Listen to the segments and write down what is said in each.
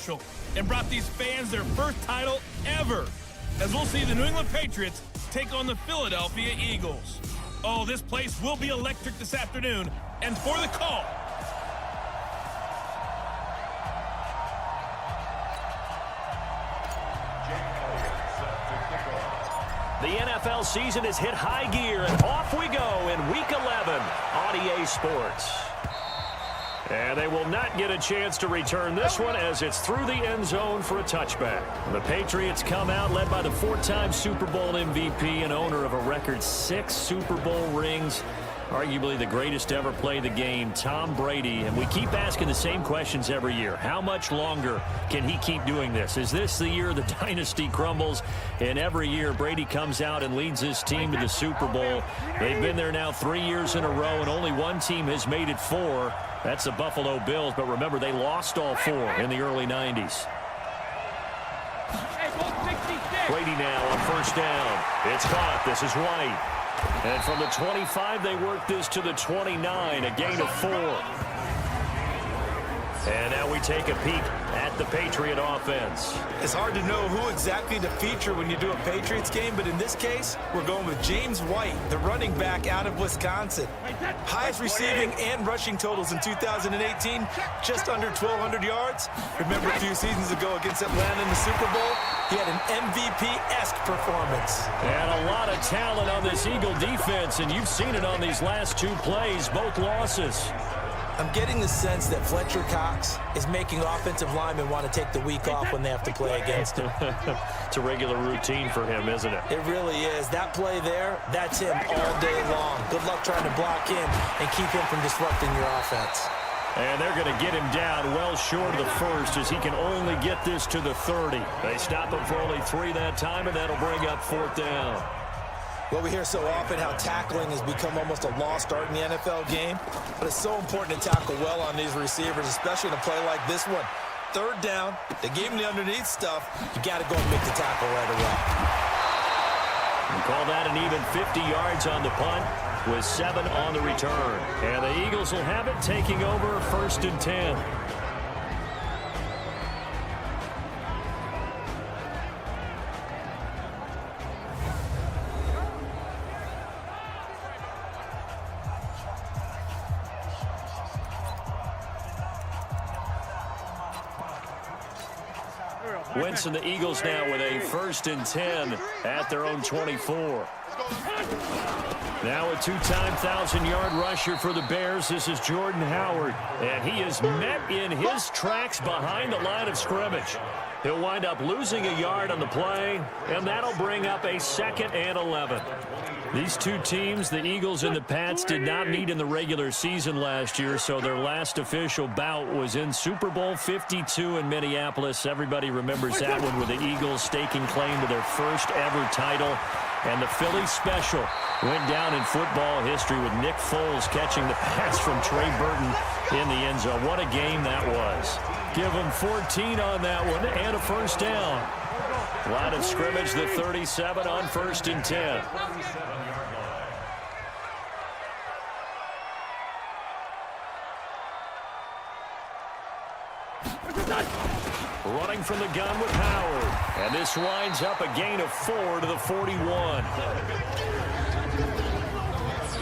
special and brought these fans their first title ever, as we'll see the New England Patriots take on the Philadelphia Eagles. Oh, this place will be electric this afternoon, and for the call, the NFL season has hit high gear, and off we go in Week 11 on EA Sports. And they will not get a chance to return this one as it's through the end zone for a touchback. The Patriots come out led by the four-time Super Bowl MVP and owner of a record 6 Super Bowl rings, arguably the greatest to ever play the game, Tom Brady. And we keep asking the same questions every year. How much longer can he keep doing this? Is this the year the dynasty crumbles? And every year, Brady comes out and leads his team to the Super Bowl. They've been there now 3 years in a row, and only one team has made it 4. That's the Buffalo Bills. But remember, they lost all 4 in the early 90s. Brady now on first down. It's caught. This is White. And from the 25, they work this to the 29, a gain of 4. And now we take a peek at the Patriot offense. It's hard to know who exactly to feature when you do a Patriots game, but in this case, we're going with James White, the running back out of Wisconsin. Highest receiving and rushing totals in 2018, just under 1,200 yards. Remember a few seasons ago against Atlanta in the Super Bowl? He had an MVP-esque performance. And a lot of talent on this Eagle defense, and you've seen it on these last 2 plays, both losses. I'm getting the sense that Fletcher Cox is making offensive linemen want to take the week off when they have to play against him. It's a regular routine for him, isn't it? It really is. That play there, that's him all day long. Good luck trying to block him and keep him from disrupting your offense. And they're going to get him down well short of the first, as he can only get this to the 30. They stop him for only 3 that time, and that'll bring up 4th down. Well, we hear so often how tackling has become almost a lost art in the NFL game, but it's so important to tackle well on these receivers, especially in a play like this one. 3rd down, they gave him the underneath stuff. You got to go and make the tackle right away. We call that an even 50 yards on the punt with 7 on the return. And the Eagles will have it, taking over 1st and 10. Wentz and the Eagles now with a 1st and 10 at their own 24. Now a 2-time 1,000-yard rusher for the Bears. This is Jordan Howard, and he is met in his tracks behind the line of scrimmage. He'll wind up losing a yard on the play, and that'll bring up a 2nd and 11. These 2 teams, the Eagles and the Pats, did not meet in the regular season last year, so their last official bout was in Super Bowl 52 in Minneapolis. Everybody remembers that one, with the Eagles staking claim to their first ever title. And the Philly special went down in football history with Nick Foles catching the pass from Trey Burton in the end zone. What a game that was. Give them 14 on that one and a 1st down. Line of scrimmage, the 37 on 1st and 10. Running from the gun with Howard. And this winds up a gain of 4 to the 41.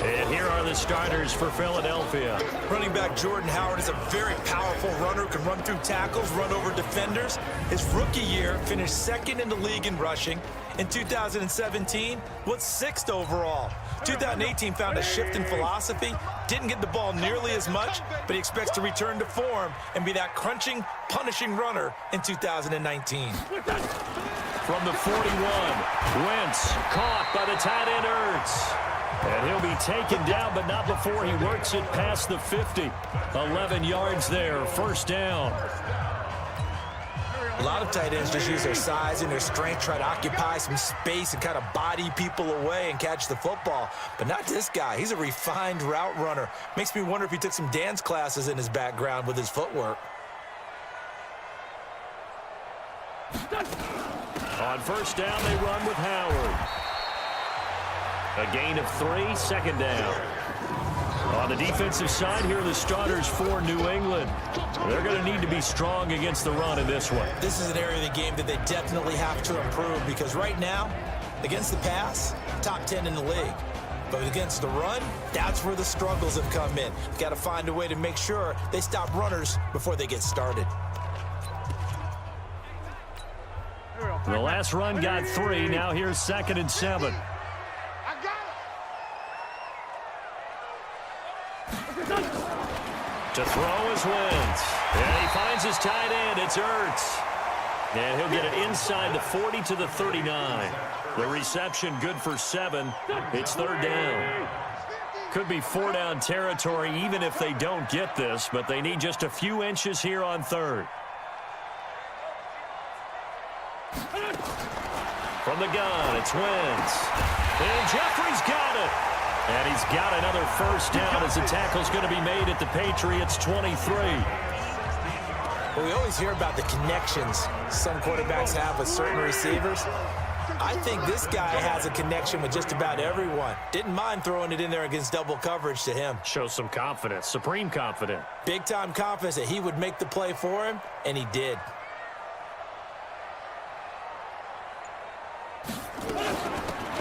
And here are the starters for Philadelphia. Running back Jordan Howard is a very powerful runner, can run through tackles, run over defenders. His rookie year finished 2nd in the league in rushing. In 2017, was 6th overall. 2018 found a shift in philosophy, didn't get the ball nearly as much, but he expects to return to form and be that crunching, punishing runner in 2019. From the 41, Wentz caught by the tight end Ertz. And he'll be taken down, but not before he works it past the 50. 11 yards there, 1st down. A lot of tight ends just use their size and their strength, try to occupy some space and kind of body people away and catch the football. But not this guy. He's a refined route runner. Makes me wonder if he took some dance classes in his background with his footwork. On 1st down, they run with Howard. A gain of 3, 2nd down. On the defensive side, here are the starters for New England. They're going to need to be strong against the run in this one. This is an area of the game that they definitely have to improve because right now, against the pass, top 10 in the league. But against the run, that's where the struggles have come in. You've got to find a way to make sure they stop runners before they get started. The last run got 3. Now here's 2nd and 7. To throw is Wentz. And he finds his tight end. It's Ertz. And he'll get it inside the 40 to the 39. The reception good for 7. It's 3rd down. Could be 4-down territory even if they don't get this, but they need just a few inches here on 3rd. From the gun, it's Wentz. And Jeffrey's got it. And he's got another 1st down as the tackle's going to be made at the Patriots' 23. Well, we always hear about the connections some quarterbacks have with certain receivers. I think this guy has a connection with just about everyone. Didn't mind throwing it in there against double coverage to him. Shows some confidence, supreme confidence. Big-time confidence that he would make the play for him, and he did.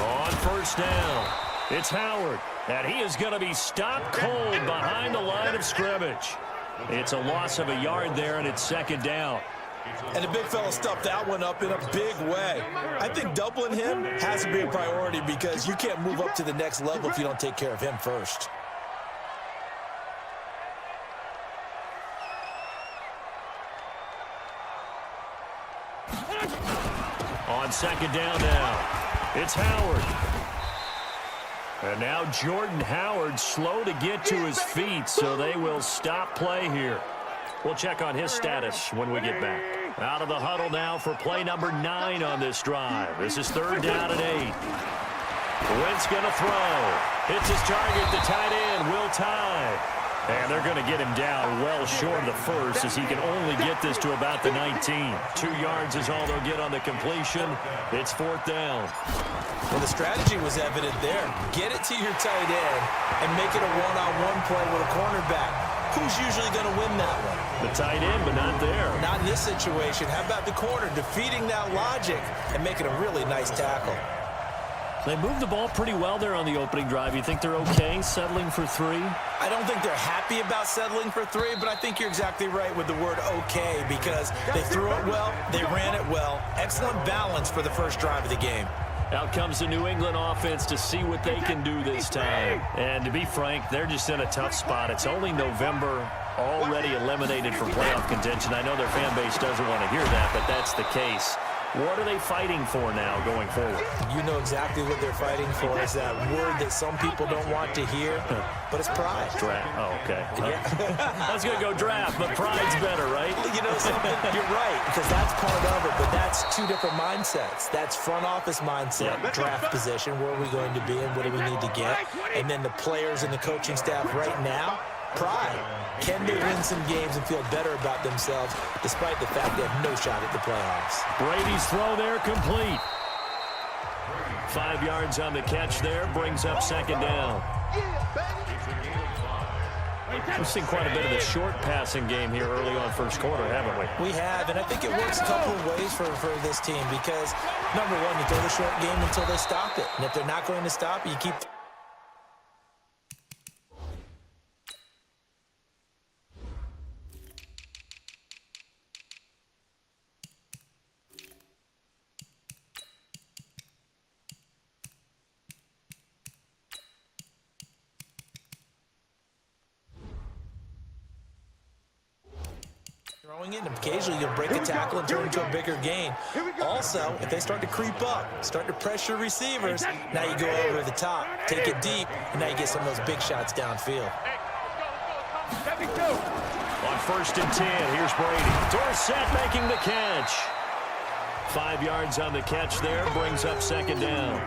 On 1st down, it's Howard, and he is going to be stopped cold behind the line of scrimmage. It's a loss of a yard there, and it's 2nd down. And the big fella stuffed that one up in a big way. I think doubling him has to be a priority because you can't move up to the next level if you don't take care of him first. On 2nd down now, it's Howard. And now Jordan Howard slow to get to his feet, so they will stop play here. We'll check on his status when we get back. Out of the huddle now for play number 9 on this drive. This is 3rd down and 8. Wentz going to throw. Hits his target, the tight end, Will Tye. And they're going to get him down well short of the 1st as he can only get this to about the 19. 2 yards is all they'll get on the completion. It's 4th down. Well, the strategy was evident there. Get it to your tight end and make it a one-on-one play with a cornerback. Who's usually going to win that one? The tight end, but not there. Not in this situation. How about the corner defeating that logic and making a really nice tackle? They moved the ball pretty well there on the opening drive. You think they're okay settling for 3? I don't think they're happy about settling for 3, but I think you're exactly right with the word okay because they threw it well, they ran it well. Excellent balance for the first drive of the game. Out comes the New England offense to see what they can do this time. And to be frank, they're just in a tough spot. It's only November, already eliminated from playoff contention. I know their fan base doesn't want to hear that, but that's the case. What are they fighting for now going forward? You know exactly what they're fighting for. Is that word that some people don't want to hear, but it's pride. Draft. Oh, okay. Yeah. I was going to go draft, but pride's better, right? You know something? You're right, because that's part of it, but that's 2 different mindsets. That's front office mindset, draft position, where are we going to be and what do we need to get? And then the players and the coaching staff right now, pride. Can they win some games and feel better about themselves despite the fact they have no shot at the playoffs? Brady's throw there complete. 5 yards on the catch there, brings up 2nd down. We've seen quite a bit of the short passing game here early on 1st quarter, haven't we? We have, and I think it works a couple of ways for this team because, number one, you throw the short game until they stop it. And if they're not going to stop it, you keep... throwing it, and occasionally you'll break a tackle and turn into a bigger gain. Also, if they start to creep up, start to pressure receivers, now you go over the top, take it deep, and now you get some of those big shots downfield. On 1st and 10, here's Brady. Dorsett making the catch. 5 yards on the catch there, brings up 2nd down.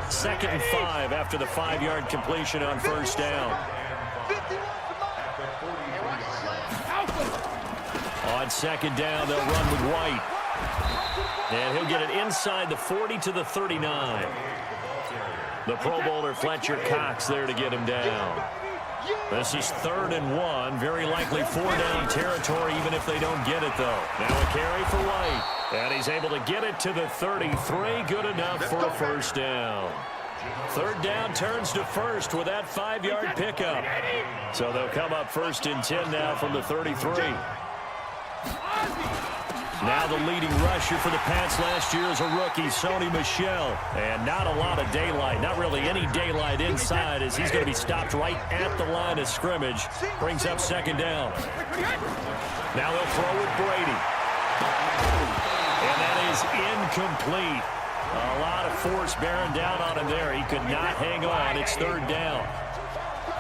2nd and 5 after the 5-yard completion on 1st down. On 2nd down, they'll run with White. And he'll get it inside the 40 to the 39. The Pro Bowler Fletcher Cox there to get him down. This is 3rd and 1. Very likely 4-down territory, even if they don't get it, though. Now a carry for White. And he's able to get it to the 33. Good enough for a first down. 3rd down turns to first with that 5-yard pickup. So they'll come up 1st and 10 now from the 33. Now the leading rusher for the Pats last year is a rookie, Sony Michel. And not a lot of daylight, not really any daylight inside, as he's going to be stopped right at the line of scrimmage. Brings up 2nd down. Now they'll throw with Brady. And that is incomplete. A lot of force bearing down on him there. He could not hang on. It's 3rd down.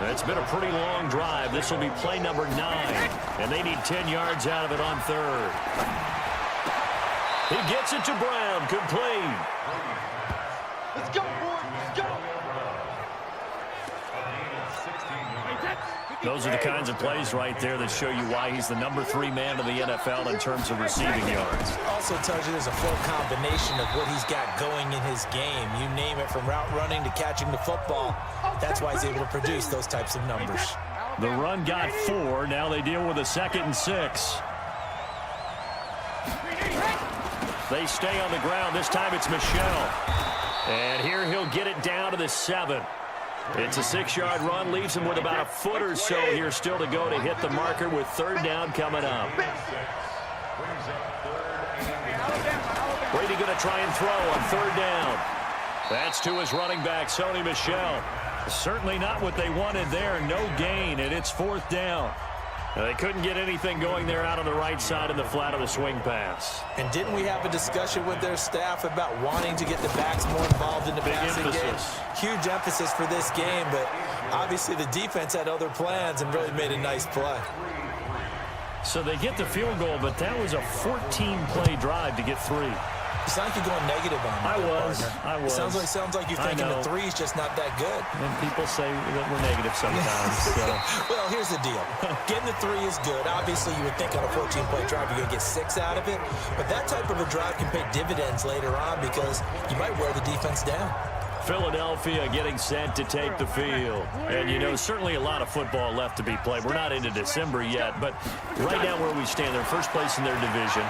It's been a pretty long drive. This will be play number 9. And they need 10 yards out of it on 3rd. He gets it to Brown, complete. Let's go, boy. Let's go. Those are the kinds of plays right there that show you why he's the number 3 man in the NFL in terms of receiving yards. Also tells you there's a full combination of what he's got going in his game. You name it, from route running to catching the football. That's why he's able to produce those types of numbers. The run got 4. Now they deal with a 2nd and 6. They stay on the ground. This time it's Michel. And here he'll get it down to the 7. It's a 6-yard run. Leaves him with about a foot or so here still to go to hit the marker with 3rd down coming up. Brady going to try and throw on 3rd down. That's to his running back, Sony Michel. Certainly not what they wanted there. No gain, and it's 4th down. They couldn't get anything going there out on the right side of the flat of the swing pass. And didn't we have a discussion with their staff about wanting to get the backs more involved in the passing game? Huge emphasis for this game, but obviously the defense had other plans and really made a nice play. So they get the field goal, but that was a 14-play drive to get 3. It's like you're going negative on me. I was. Sounds like you're thinking the 3's just not that good. And people say that we're negative sometimes. So. Well, here's the deal. Getting the 3 is good. Obviously, you would think on a 14-play drive you're going to get 6 out of it. But that type of a drive can pay dividends later on because you might wear the defense down. Philadelphia getting set to take the field. And, you know, certainly a lot of football left to be played. We're not into December yet, but right now where we stand, they're first place in their division.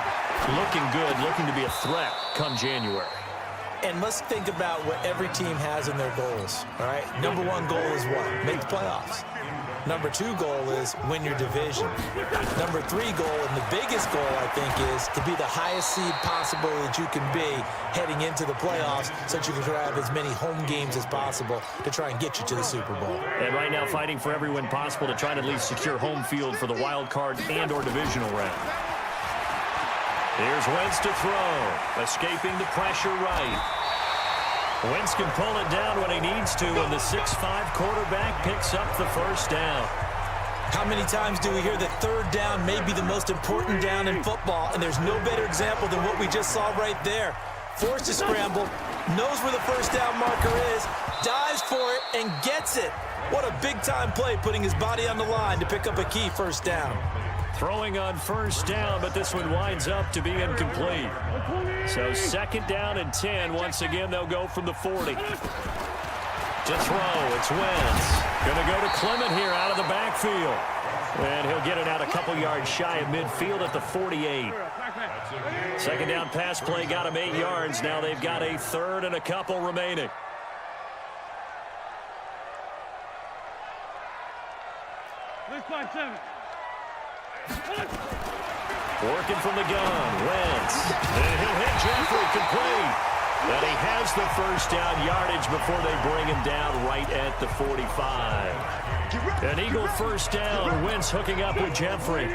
Looking good, looking to be a threat come January. And let's think about what every team has in their goals, all right? Number 1 goal is what? Make the playoffs. Number 2 goal is win your division. Number 3 goal, and the biggest goal, I think, is to be the highest seed possible that you can be heading into the playoffs so that you can have as many home games as possible to try and get you to the Super Bowl. And right now fighting for every win possible to try to at least secure home field for the wild card and or divisional round. Here's Wentz to throw, escaping the pressure right. Wentz can pull it down when he needs to, and the 6'5" quarterback picks up the first down. How many times do we hear that 3rd down may be the most important down in football, and there's no better example than what we just saw right there. Forced to scramble, knows where the first down marker is, dives for it, and gets it. What a big-time play, putting his body on the line to pick up a key first down. Throwing on first down, but this one winds up to be incomplete. So 2nd down and 10. Once again, they'll go from the 40. To throw, it's Wentz. Going to go to Clement here out of the backfield. And he'll get it out a couple yards shy of midfield at the 48. 2nd down pass play got him 8 yards. Now they've got a 3rd and a couple remaining. Working from the gun, Wentz. And he'll hit Jeffrey complete. And he has the first down yardage before they bring him down right at the 45. An Eagle first down. Wentz hooking up with Jeffrey.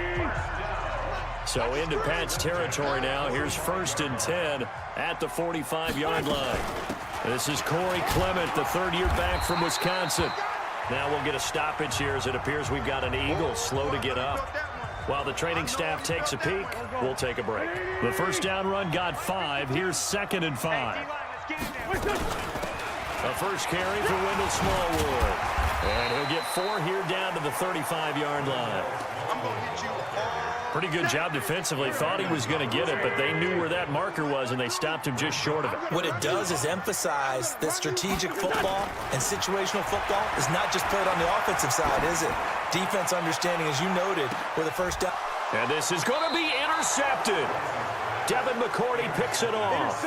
So into Pat's territory now. Here's 1st and 10 at the 45-yard line. This is Corey Clement, the 3rd-year back from Wisconsin. Now we'll get a stoppage here as it appears we've got an Eagle slow to get up. While the training staff takes a peek, we'll take a break. The first down run got 5. Here's 2nd and 5. A first carry for Wendell Smallwood. And he'll get 4 here down to the 35-yard line. I'm going to hit you all Pretty good job defensively. Thought he was going to get it, but they knew where that marker was, and they stopped him just short of it. What it does is emphasize that strategic football and situational football is not just played on the offensive side, is it? Defense understanding, as you noted, where the first down. And this is going to be intercepted. Devin McCourty picks it off.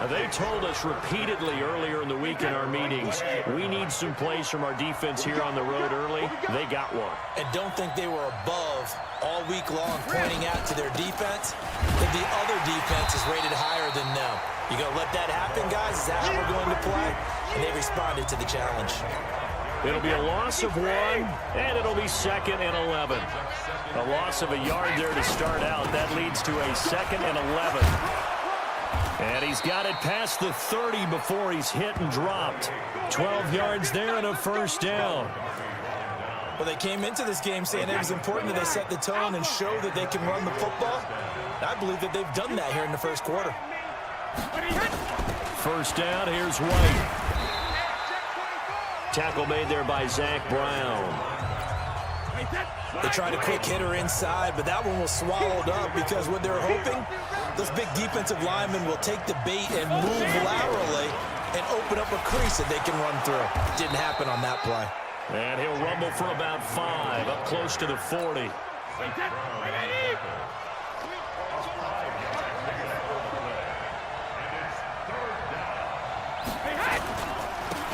They told us repeatedly earlier in the week in our meetings, we need some plays from our defense here on the road early. They got one. And don't think they were above all week long pointing out to their defense that the other defense is rated higher than them. You going to let that happen, guys? Is that how we're going to play? And they responded to the challenge. It'll be a loss of 1, and it'll be 2nd and 11. A loss of a yard there to start out. That leads to a 2nd and 11. And he's got it past the 30 before he's hit and dropped. 12 yards there and a first down. Well, they came into this game saying it was important that they set the tone and show that they can run the football. I believe that they've done that here in the first quarter. First down, here's White. Tackle made there by Zach Brown. They tried a quick hitter inside, but that one was swallowed up because what they're hoping, those big defensive linemen will take the bait and move laterally and open up a crease that they can run through. Didn't happen on that play. And he'll rumble for about 5, up close to the 40.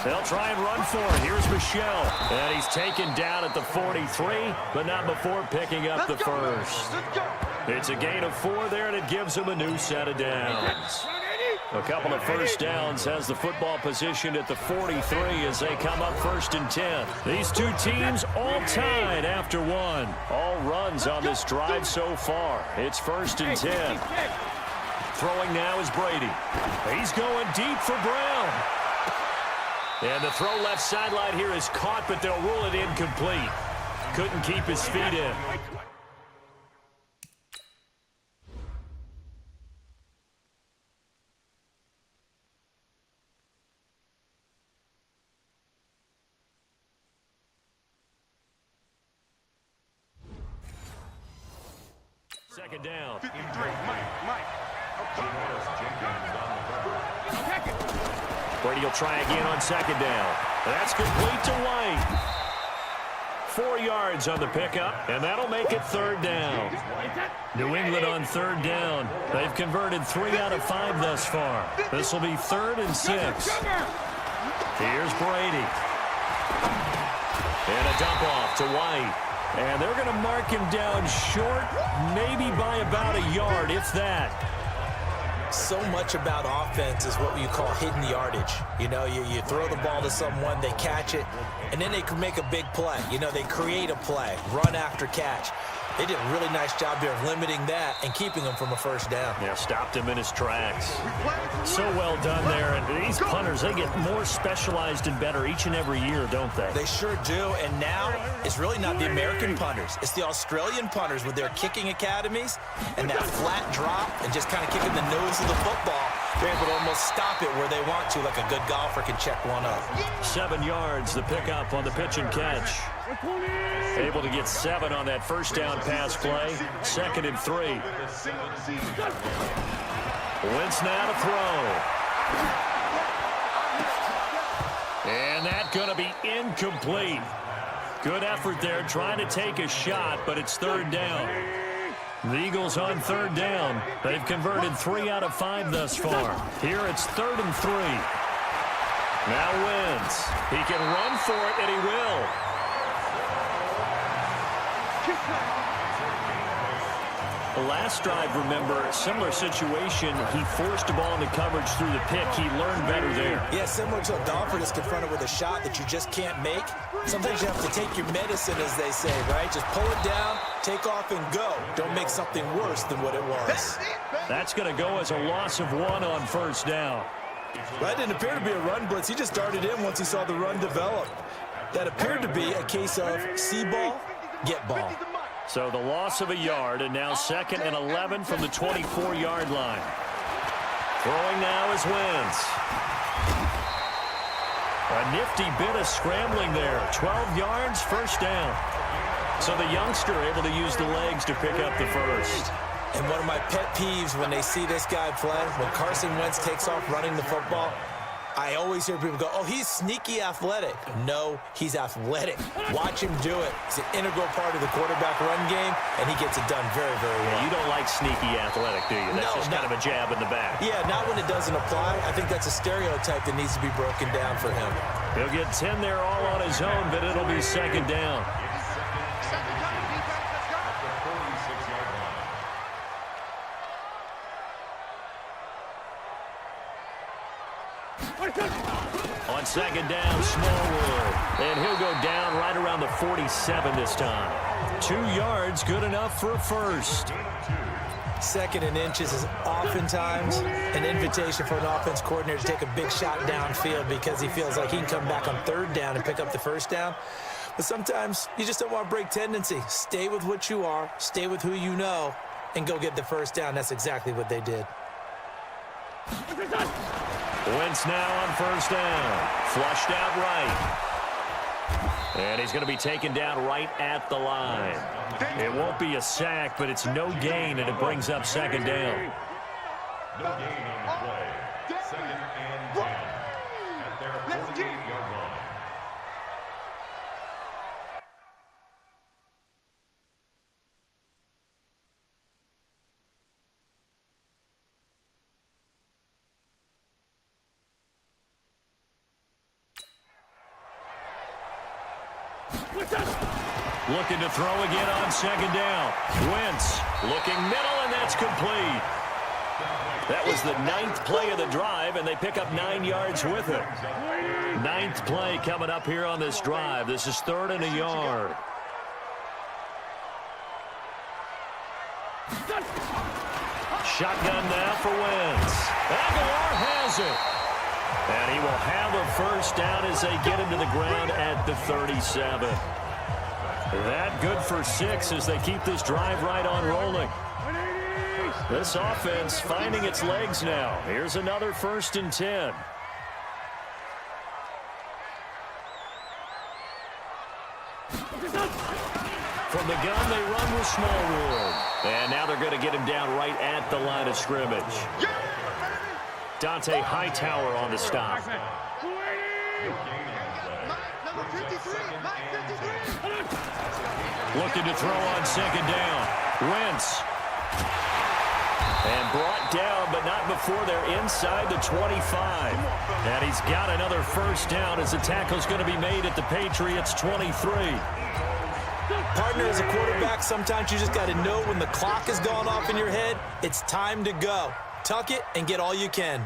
They'll try and run for it. Here's Michelle. And he's taken down at the 43, but not before picking up the first. It's a gain of 4 there, and it gives him a new set of downs. A couple of first downs has the football positioned at the 43 as they come up 1st and 10. These two teams all tied after 1. All runs on this drive so far. It's 1st and 10. Throwing now is Brady. He's going deep for Brown. And the throw left sideline here is caught, but they'll rule it incomplete. Couldn't keep his feet in. Second down. 53, Mike. Brady will try again on 2nd down. That's complete to White. 4 yards on the pickup, and that'll make it 3rd down. New England on 3rd down. They've converted 3 out of 5 thus far. This will be 3rd and 6. Here's Brady. And a dump off to White. And they're going to mark him down short, maybe by about a yard, if that. So much about offense is what you call hidden yardage. You know, you throw the ball to someone, they catch it, and then they can make a big play. You know, they create a play, run after catch. They did a really nice job there of limiting that and keeping him from a first down. Yeah, stopped him in his tracks. So well done there. And these punters, they get more specialized and better each and every year, don't they? They sure do. And now it's really not the American punters. It's the Australian punters with their kicking academies and that flat drop and just kind of kicking the nose of the football. They're able to almost stop it where they want to, like a good golfer can check one up. 7 yards, the pickup on the pitch and catch. Able to get 7 on that first down pass play. 2nd and 3. Wentz now to throw. And that's going to be incomplete. Good effort there trying to take a shot, but it's 3rd down. The Eagles on 3rd down. They've converted 3 out of 5 thus far. Here it's 3rd and 3. Now Wentz. He can run for it, and he will. The last drive, remember, similar situation. He forced the ball into coverage through the pick. He learned better there. Yeah, similar to a golfer that's confronted with a shot that you just can't make. Sometimes you have to take your medicine, as they say, right? Just pull it down, take off, and go. Don't make something worse than what it was. That's going to go as a loss of 1 on 1st down. That didn't appear to be a run blitz. He just darted in once he saw the run develop. That appeared to be a case of see ball, get ball. So the loss of a yard, and now 2nd and 11 from the 24-yard line. Throwing now is Wentz. A nifty bit of scrambling there. 12 yards, 1st down. So the youngster able to use the legs to pick up the first. And one of my pet peeves when they see this guy play, when Carson Wentz takes off running the football, I always hear people go, oh, he's sneaky athletic. No, he's athletic. Watch him do it. He's an integral part of the quarterback run game, and he gets it done very, very well. You don't like sneaky athletic, do you? That's just kind of a jab in the back. Yeah, not when it doesn't apply. I think that's a stereotype that needs to be broken down for him. He'll get 10 there all on his own, but it'll be second down. On second down, Smallwood. And he'll go down right around the 47 this time. 2 yards, good enough for a first. Second and inches is oftentimes an invitation for an offense coordinator to take a big shot downfield because he feels like he can come back on third down and pick up the first down. But sometimes you just don't want to break tendency. Stay with what you are, stay with who you know, and go get the first down. That's exactly what they did. Wentz now on first down. Flushed out right. And he's going to be taken down right at the line. It won't be a sack, but it's no gain, and it brings up second down. No gain on the play. Second and 10 at their 48-yard line. Looking to throw again on second down. Wentz looking middle, and that's complete. That was the 9th play of the drive, and they pick up 9 yards with it. 9th play coming up here on this drive. This is 3rd and a yard. Shotgun now for Wentz. Aguilar has it. And he will have a first down as they get him to the ground at the 37. That good for 6 as they keep this drive right on rolling. This offense finding its legs now. Here's another 1st and 10. From the gun, they run with Smallwood. And now they're going to get him down right at the line of scrimmage. Dante Hightower on the stop. Looking to throw on second down. Wentz. And brought down, but not before they're inside the 25. And he's got another first down as the tackle's going to be made at the Patriots 23. Partner, as a quarterback, sometimes you just got to know when the clock has gone off in your head, it's time to go. Tuck it and get all you can.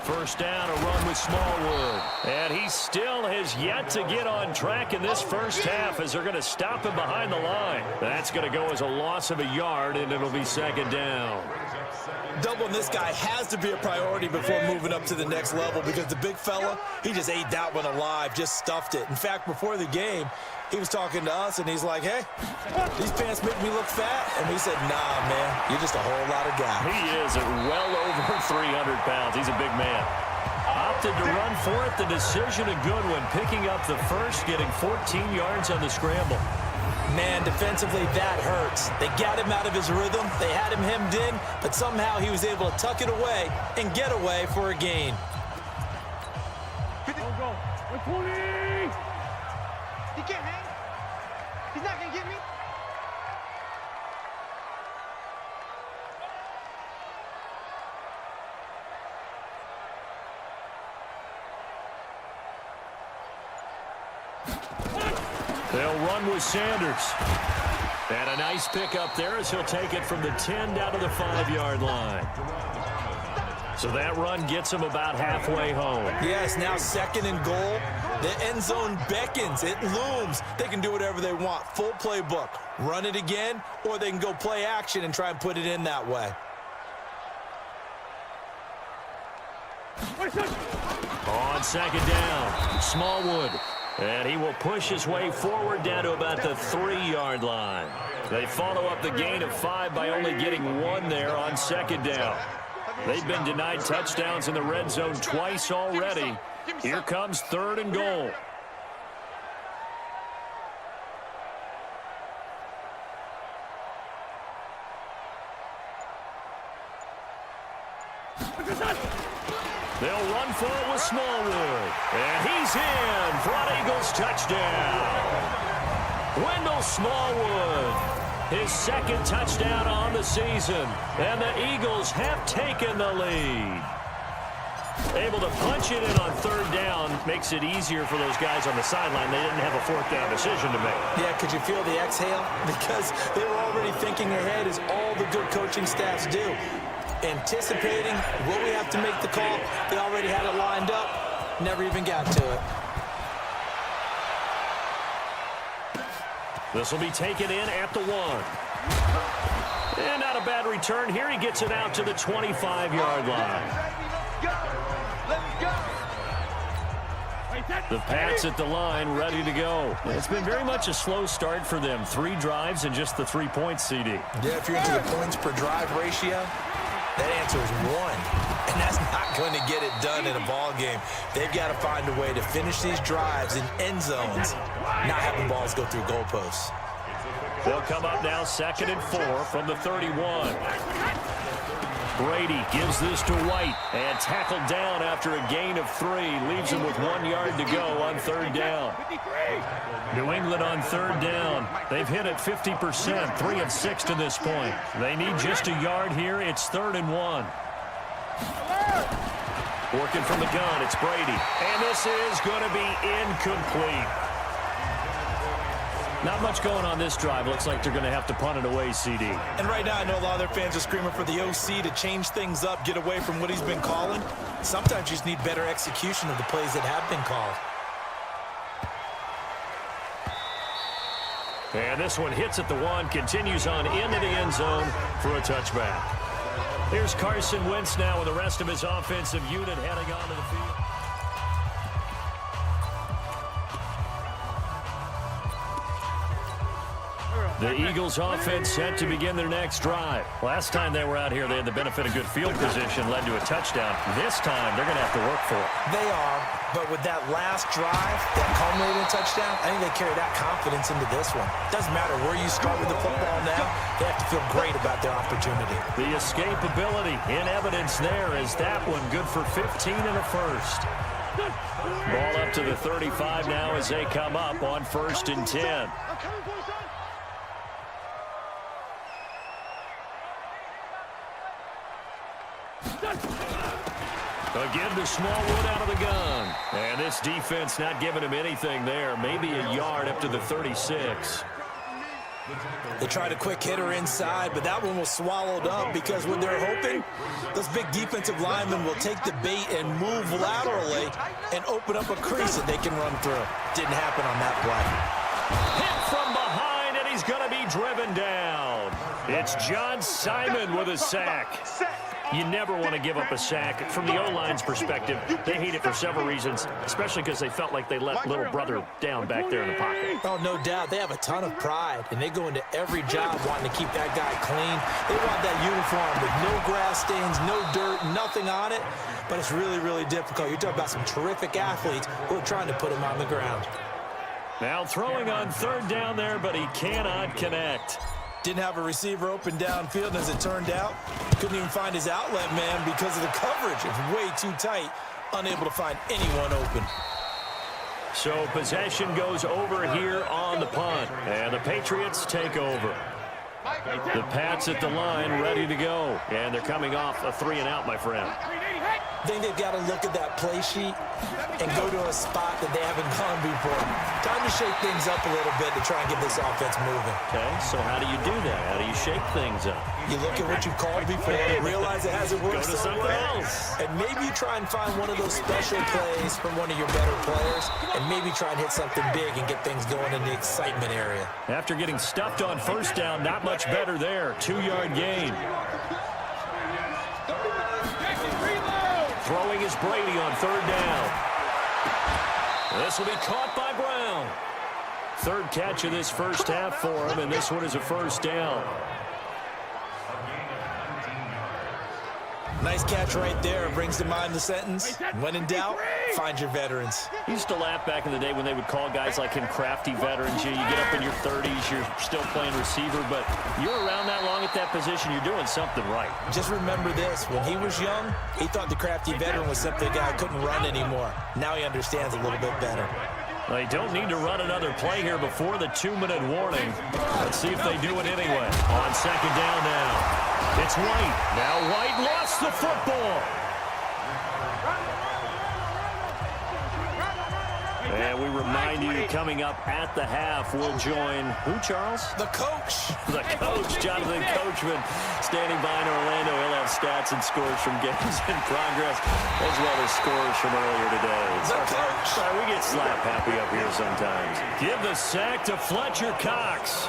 First down, a run with Smallwood. And he still has yet to get on track in this first half as they're going to stop him behind the line. That's going to go as a loss of a yard, and it'll be second down. Doubling this guy has to be a priority before moving up to the next level because the big fella, he just ate that one alive, just stuffed it. In fact, before the game, he was talking to us, and he's like, hey, these pants make me look fat. And we said, nah, man, you're just a whole lot of guy. He is at well over 300 pounds. He's a big man. Opted to run for it. The decision a good one. Picking up the first, getting 14 yards on the scramble. Man, defensively, that hurts. They got him out of his rhythm. They had him hemmed in, but somehow he was able to tuck it away and get away for a gain. He can't hang. He's not going to get me. They'll run with Sanders. And a nice pickup there as he'll take it from the 10 down to the 5-yard line. So that run gets him about halfway home. Yes, now 2nd and goal. The end zone beckons. It looms. They can do whatever they want. Full playbook. Run it again, or they can go play action and try and put it in that way. On second down, Smallwood And he will push his way forward down to about the 3-yard line. They follow up the gain of 5 by only getting 1 there on second down. They've been denied touchdowns in the red zone twice already. Here comes 3rd and goal. They'll run for it with Smallwood. And he's in for an Eagles touchdown. Wendell Smallwood, his 2nd touchdown on the season. And the Eagles have taken the lead. Able to punch it in on 3rd down makes it easier for those guys on the sideline. They didn't have a 4th down decision to make. Yeah, could you feel the exhale? Because they were already thinking ahead, as all the good coaching staffs do. Anticipating what we have to make the call. They already had it lined up. Never even got to it. This will be taken in at the 1. And not a bad return here. He gets it out to the 25-yard line. The Pats at the line, ready to go. It's been very much a slow start for them. 3 drives and just the 3 points, CD. Yeah, if you're into the points per drive ratio, that answer is 1. And that's not going to get it done in a ball game. They've got to find a way to finish these drives in end zones, not having balls go through goalposts. They'll come up now 2nd and 4 from the 31. Brady gives this to White and tackled down after a gain of 3. Leaves him with 1 yard to go on 3rd down. New England on 3rd down. They've hit it 50%, 3 of 6 to this point. They need just a yard here. It's 3rd and 1. Working from the gun, it's Brady. And this is going to be incomplete. Not much going on this drive. Looks like they're going to have to punt it away, CD. And right now, I know a lot of their fans are screaming for the OC to change things up, get away from what he's been calling. Sometimes you just need better execution of the plays that have been called. And this one hits at the 1, continues on into the end zone for a touchback. Here's Carson Wentz now with the rest of his offensive unit heading onto the field. The Eagles offense set to begin their next drive. Last time they were out here, they had the benefit of good field position, led to a touchdown. This time, they're going to have to work for it. They are, but with that last drive, that culminated in a touchdown, I think they carry that confidence into this one. Doesn't matter where you start with the football now, they have to feel great about their opportunity. The escapability in evidence there is that one good for 15 and a first. Ball up to the 35 now as they come up on 1st and 10. Again to Smallwood out of the gun. And this defense not giving him anything there. Maybe a yard up to the 36. They tried a quick hitter inside, but that one was swallowed up because what they're hoping, those big defensive linemen will take the bait and move laterally and open up a crease that they can run through. Didn't happen on that play. Hit from behind, and he's going to be driven down. It's John Simon with a sack. You never want to give up a sack. From the O-line's perspective, they hate it for several reasons, especially because they felt like they let little brother down back there in the pocket. Oh, no doubt. They have a ton of pride, and they go into every job wanting to keep that guy clean. They want that uniform with no grass stains, no dirt, nothing on it, but it's really, really difficult. You're talking about some terrific athletes who are trying to put him on the ground. Now throwing on 3rd down there, but he cannot connect. Didn't have a receiver open downfield, and as it turned out, couldn't even find his outlet man because of the coverage. It's way too tight, unable to find anyone open. So possession goes over here on the punt, and the Patriots take over. The Pats at the line ready to go, and they're coming off a 3-and-out, my friend. I think they've got to look at that play sheet and go to a spot that they haven't gone before. Time to shake things up a little bit to try and get this offense moving. Okay, so how do you do that? How do you shake things up? You look at what you called before, realize it hasn't worked Go to something else. and maybe you try and find one of those special plays from one of your better players, and maybe try and hit something big and get things going in the excitement area. After getting stuffed on 1st down, not much better there. 2-yard gain. Throwing is Brady on 3rd down. This will be caught by Brown. Third catch of this first half for him, and this one is a first down. Nice catch right there. Brings to mind the sentence, when in doubt, find your veterans. He used to laugh back in the day when they would call guys like him crafty veterans. You get up in your 30s, you're still playing receiver, but you're around that long at that position, you're doing something right. Just remember this, when he was young, he thought the crafty veteran was simply a guy who couldn't run anymore. Now he understands a little bit better. They don't need to run another play here before the 2-minute warning. Let's see if they do it anyway. On second down now. It's White. Now White lost the football. And we remind you, coming up at the half, we'll join who, Charles? The coach. The coach, Jonathan Coachman, standing by in Orlando. He'll have stats and scores from games in progress, as well as scores from earlier today. The coach. Sorry, we get slap happy up here sometimes. Give the sack to Fletcher Cox.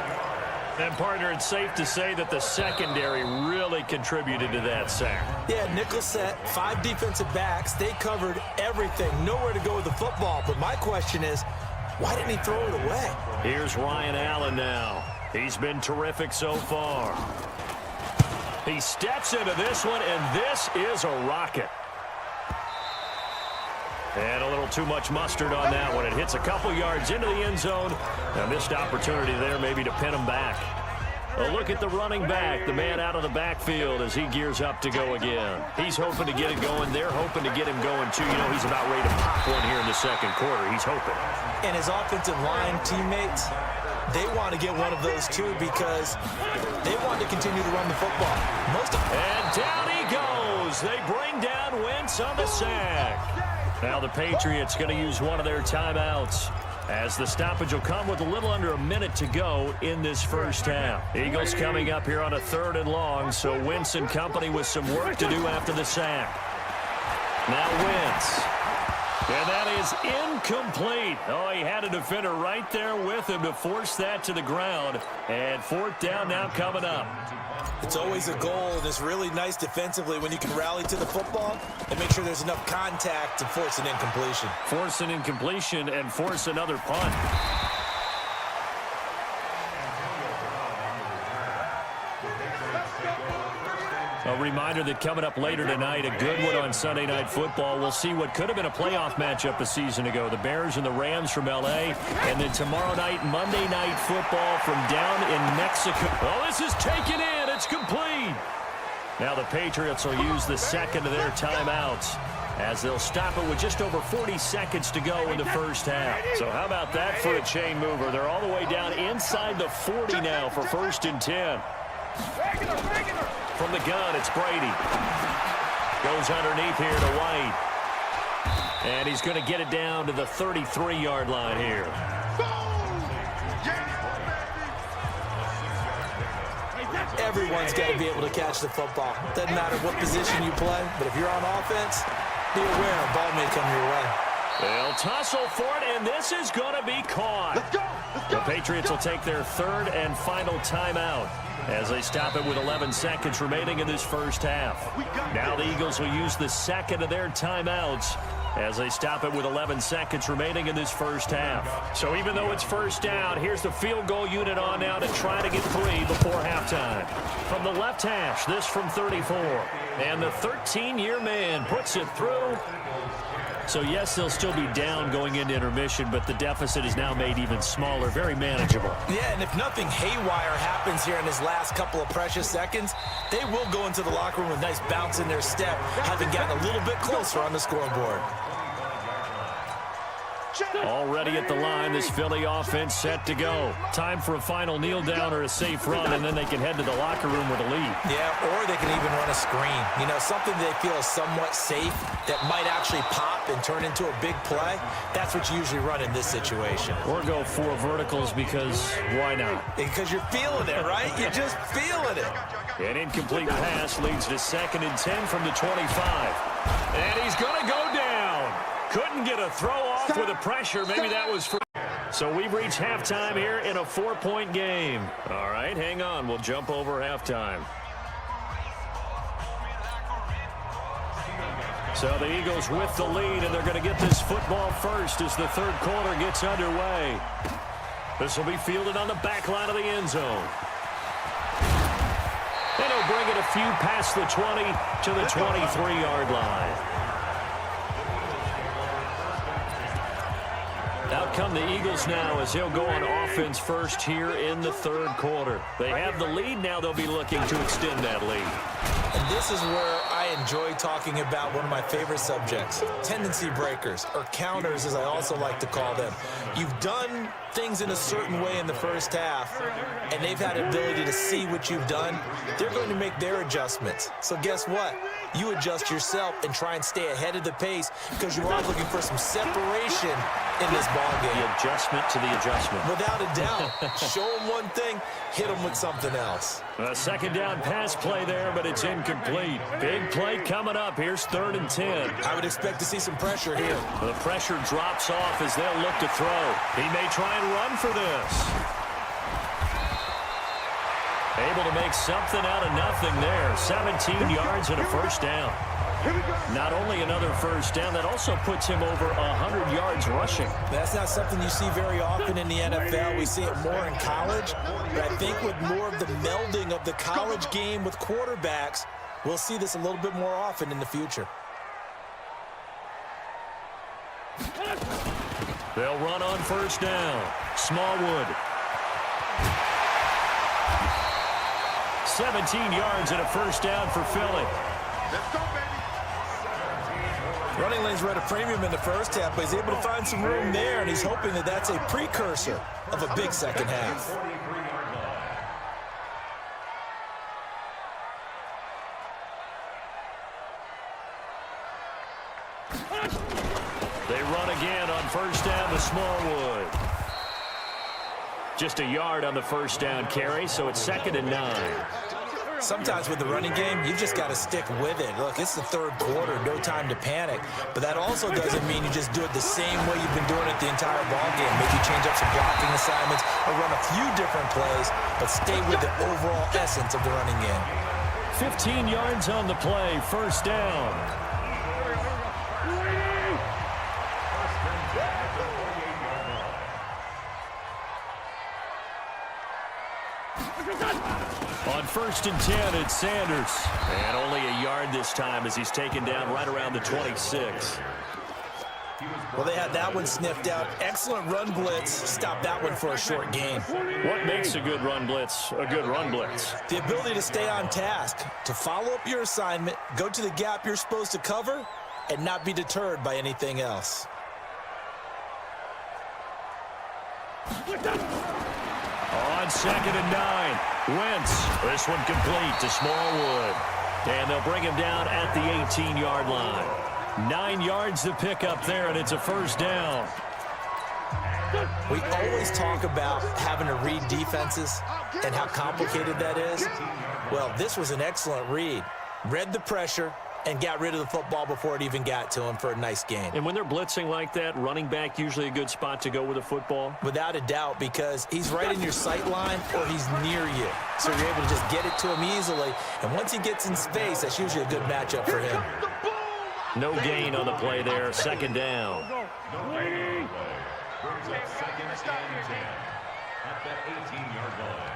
And, partner, it's safe to say that the secondary really contributed to that sack. Yeah, nickel set, 5 defensive backs. They covered everything. Nowhere to go with the football. But my question is, why didn't he throw it away? Here's Ryan Allen now. He's been terrific so far. He steps into this one, and this is a rocket. And a little too much mustard on that one. It hits a couple yards into the end zone. A missed opportunity there maybe to pin him back. A look at the running back, the man out of the backfield as he gears up to go again. He's hoping to get it going. They're hoping to get him going, too. You know, he's about ready to pop one here in the second quarter. He's hoping. And his offensive line teammates, they want to get one of those, too, because they want to continue to run the football. And down he goes. They bring down Wentz on the sack. Now the Patriots going to use one of their timeouts as the stoppage will come with a little under a minute to go in this first half. Eagles coming up here on a 3rd and long, so Wentz and company with some work to do after the sack. Now Wentz. And that is incomplete. Oh, he had a defender right there with him to force that to the ground. And 4th down now coming up. It's always a goal, and it's really nice defensively when you can rally to the football and make sure there's enough contact to force an incompletion. Force an incompletion and force another punt. A reminder that coming up later tonight, a good one on Sunday Night Football. We'll see what could have been a playoff matchup a season ago. The Bears and the Rams from L.A. And then tomorrow night, Monday Night Football from down in Mexico. Oh, this is taken in. It's complete. Now the Patriots will use the second of their timeouts as they'll stop it with just over 40 seconds to go in the first half. So how about that for a chain mover? They're all the way down inside the 40 now for 1st and 10. From the gun, it's Brady. Goes underneath here to White. And he's going to get it down to the 33-yard line here. Everyone's got to be able to catch the football. Doesn't matter what position you play, but if you're on offense, be aware a ball may come your way. They'll tussle for it, and this is going to be caught. The Patriots will take their 3rd and final timeout as they stop it with 11 seconds remaining in this first half. Now the Eagles will use the second of their timeouts as they stop it with 11 seconds remaining in this first half. So even though it's first down, here's the field goal unit on now to try to get 3 before halftime. From the left hash, this from 34. And the 13-year man puts it through. So, yes, they'll still be down going into intermission, but the deficit is now made even smaller, very manageable. Yeah, and if nothing haywire happens here in his last couple of precious seconds, they will go into the locker room with a nice bounce in their step, having gotten a little bit closer on the scoreboard. Already at the line, this Philly offense set to go. Time for a final kneel down or a safe run, and then they can head to the locker room with a lead. Yeah, or they can even run a screen. You know, something they feel is somewhat safe that might actually pop and turn into a big play. That's what you usually run in this situation. Or go 4 verticals because why not? Because you're feeling it, right? You're just feeling it. An incomplete pass leads to 2nd and 10 from the 25. And he's going to go down. Couldn't get a throw off with the pressure. Maybe that was for... So we've reached halftime here in a 4-point game. All right, hang on. We'll jump over halftime. So the Eagles with the lead, and they're going to get this football first as the third quarter gets underway. This will be fielded on the back line of the end zone. And he'll bring it a few past the 20 to the 23-yard line. Out come the Eagles now as they'll go on offense first here in the third quarter. They have the lead now. They'll be looking to extend that lead. And this is where I enjoy talking about one of my favorite subjects, tendency breakers, or counters as I also like to call them. You've done things in a certain way in the first half, and they've had the ability to see what you've done. They're going to make their adjustments. So guess what? You adjust yourself and try and stay ahead of the pace because you are looking for some separation in this ballgame. The adjustment to the adjustment. Without a doubt. Show them one thing, hit them with something else. A second down pass play there, but it's incomplete. Big play coming up. Here's 3rd and 10. I would expect to see some pressure here. The pressure drops off as they'll look to throw. He may try and run for this. Able to make something out of nothing there. 17 yards and a first down. Not only another first down, that also puts him over 100 yards rushing. That's not something you see very often in the NFL. We see it more in college. But I think with more of the melding of the college game with quarterbacks, we'll see this a little bit more often in the future. They'll run on first down. Smallwood. 17 yards and a first down for Philly. Let's go, baby. Running lanes were at a premium in the first half, but he's able to find some room there, and he's hoping that that's a precursor of a big second half. They run again on first down to Smallwood. Just a yard on the first down carry, so it's 2nd and 9. Sometimes with the running game, you've just got to stick with it. Look, it's the third quarter, no time to panic. But that also doesn't mean you just do it the same way you've been doing it the entire ball game. Maybe change up some blocking assignments or run a few different plays, but stay with the overall essence of the running game. 15 yards on the play, first down. On 1st and 10, it's Sanders. And only a yard this time as he's taken down right around the 26. Well, they had that one sniffed out. Excellent run blitz. Stop that one for a short gain. What makes a good run blitz a good run blitz? The ability to stay on task, to follow up your assignment, go to the gap you're supposed to cover, and not be deterred by anything else. On 2nd and 9, Wentz. This one complete to Smallwood. And they'll bring him down at the 18-yard line. 9 yards to pick up there, and it's a first down. We always talk about having to read defenses and how complicated that is. Well, this was an excellent read. Read the pressure and got rid of the football before it even got to him for a nice gain. And when they're blitzing like that, running back usually a good spot to go with a football? Without a doubt, because he's right in your sight line or he's near you. So you're able to just get it to him easily. And once he gets in space, that's usually a good matchup for him. No gain on the play there. 2nd down. Brings up 2nd and 10 at that 18-yard line.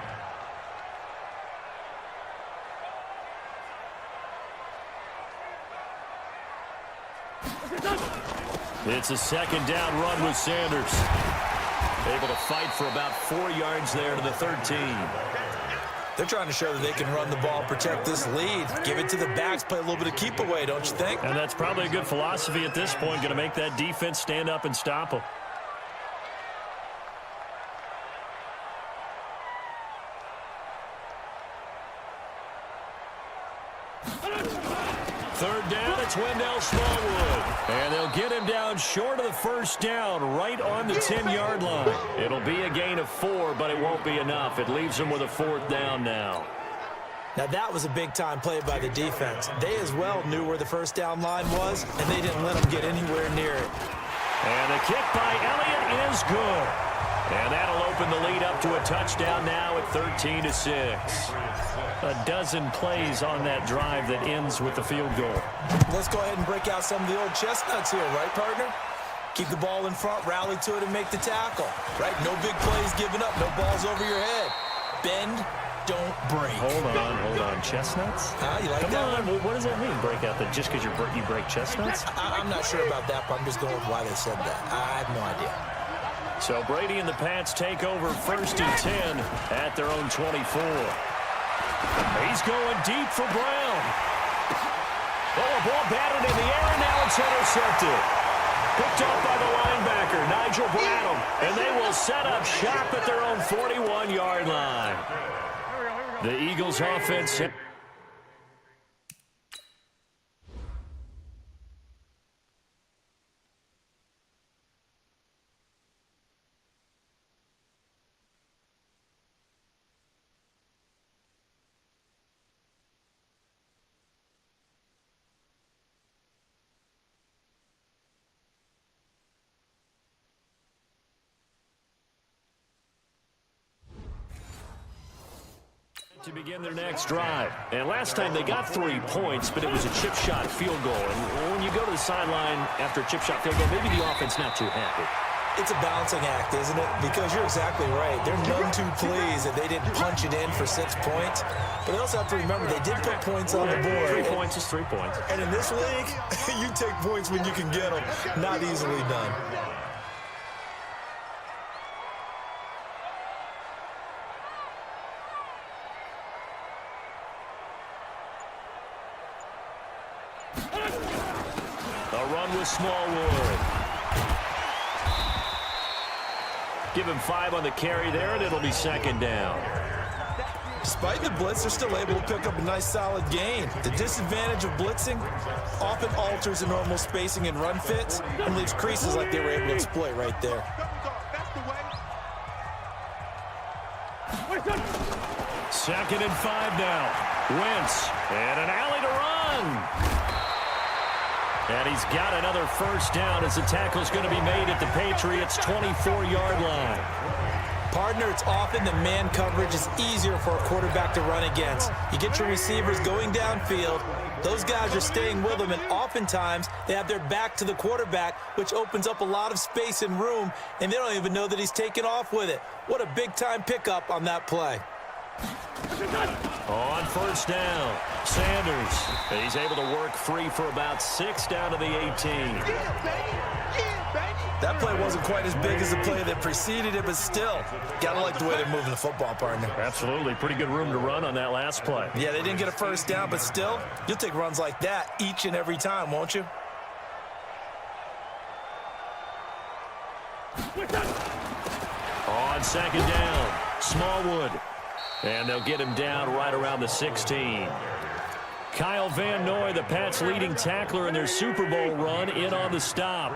It's a 2nd down run with Sanders. Able to fight for about 4 yards there to the 13. They're trying to show that they can run the ball, protect this lead, give it to the backs, play a little bit of keep away, don't you think? And that's probably a good philosophy at this point, going to make that defense stand up and stop them. Third down, it's Wendell Smallwood. And they'll get him down short of the first down, right on the 10-yard line. It'll be a gain of 4, but it won't be enough. It leaves them with a 4th down now. Now, that was a big-time play by the defense. They as well knew where the first down line was, and they didn't let them get anywhere near it. And the kick by Elliott is good. And that'll open the lead up to a touchdown now at 13-6. A dozen plays on that drive that ends with the field goal. Let's go ahead and break out some of the old chestnuts here, right, partner? Keep the ball in front, rally to it, and make the tackle, right? No big plays given up, no balls over your head. Bend, don't break. Hold on. Chestnuts? You like Come that on. one? What does that mean, break out? That just because you break chestnuts? I'm not sure about that, but I'm just going with why they said that. I have no idea. So Brady and the Pats take over 1st and 10 at their own 24. He's going deep for Brown. Oh, a ball batted in the air, and now it's intercepted. Picked up by the linebacker, Nigel Bradham, and they will set up shop at their own 41-yard line. The Eagles offense... to begin their next drive. And last time they got 3 points, but it was a chip shot field goal. And when you go to the sideline after a chip shot field goal, maybe the offense not too happy. It's a balancing act, isn't it? Because you're exactly right. They're none too pleased that they didn't punch it in for 6 points. But they also have to remember they did put points on the board. 3 points is 3 points. And in this league, you take points when you can get them. Not easily done. A run with Smallwood. Give him 5 on the carry there, and it'll be 2nd down. Despite the blitz, they're still able to pick up a nice solid gain. The disadvantage of blitzing often alters the normal spacing and run fits and leaves creases like they were able to exploit right there. 2nd and 5 now. Wentz, and an alley to run. And he's got another 1st down as the tackle's going to be made at the Patriots' 24-yard line. Partner, it's often the man coverage is easier for a quarterback to run against. You get your receivers going downfield. Those guys are staying with them, and oftentimes they have their back to the quarterback, which opens up a lot of space and room, and they don't even know that he's taken off with it. What a big-time pickup on that play. On 1st down, Sanders. He's able to work free for about 6 down to the 18. That play wasn't quite as big as the play that preceded it, but still, gotta like the way they're moving the football, partner. Absolutely. Pretty good room to run on that last play. Yeah, they didn't get a 1st down, but still, you'll take runs like that each and every time, won't you? On 2nd down, Smallwood. And they'll get him down right around the 16. Kyle Van Noy, the Pats' leading tackler in their Super Bowl run, in on the stop.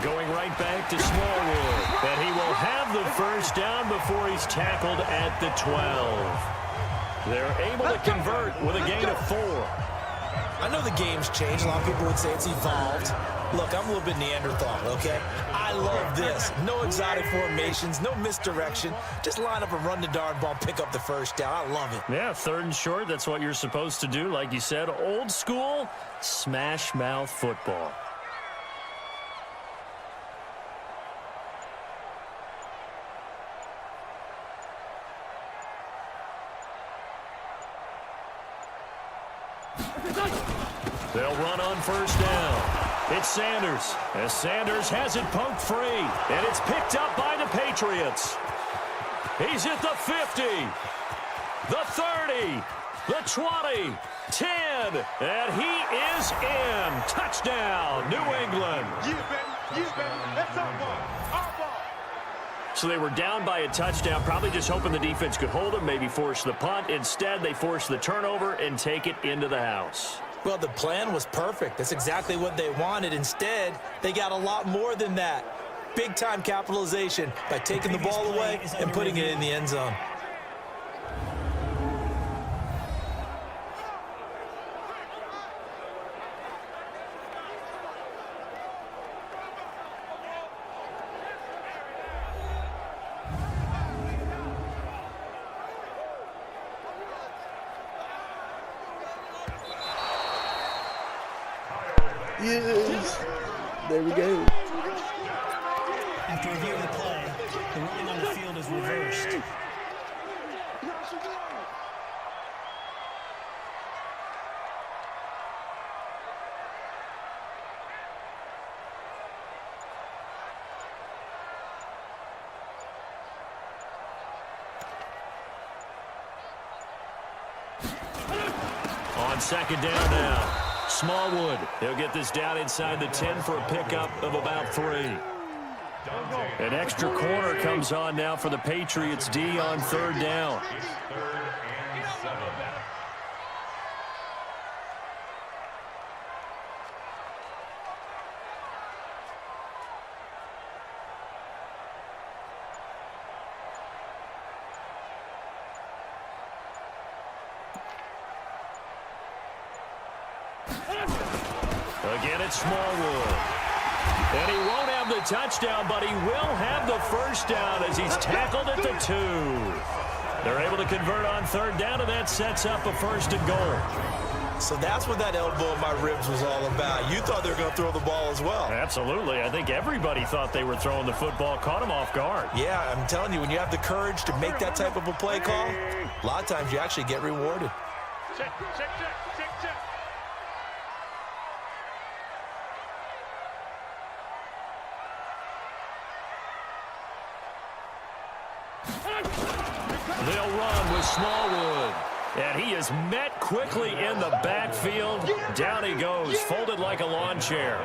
Going right back to Smallwood. And he will have the 1st down before he's tackled at the 12. They're able to convert with a gain of 4. I know the game's changed. A lot of people would say it's evolved. Look, I'm a little bit Neanderthal, okay? I love this. No exotic formations, no misdirection. Just line up and run the darn ball, pick up the 1st down. I love it. Yeah, 3rd and short, that's what you're supposed to do. Like you said, old school, smash mouth football. They'll run on 1st down. It's Sanders. As Sanders has it poked free. And it's picked up by the Patriots. He's at the 50. The 30. The 20. 10. And he is in. Touchdown, New England. That's our ball. Our ball. So they were down by a touchdown, probably just hoping the defense could hold them, maybe force the punt. Instead, they force the turnover and take it into the house. Well, the plan was perfect. That's exactly what they wanted. Instead, they got a lot more than that. Big-time capitalization by taking the ball away and putting it in the end zone. Yes. There we go. After reviewing the play, the ruling on the field is reversed. On second down now. Smallwood, he'll get this down inside the 10 for a pickup of about 3. An extra corner comes on now for the Patriots D on third down. It's 3rd and 7. Again, it's Smallwood. And he won't have the touchdown, but he will have the first down as he's tackled at the 2. They're able to convert on third down, and that sets up a 1st and goal. So that's what that elbow in my ribs was all about. You thought they were going to throw the ball as well. Absolutely. I think everybody thought they were throwing the football, caught him off guard. Yeah, I'm telling you, when you have the courage to make that type of a play call, a lot of times you actually get rewarded. Check. They'll run with Smallwood. And he is met quickly in the backfield. Down he goes, folded like a lawn chair.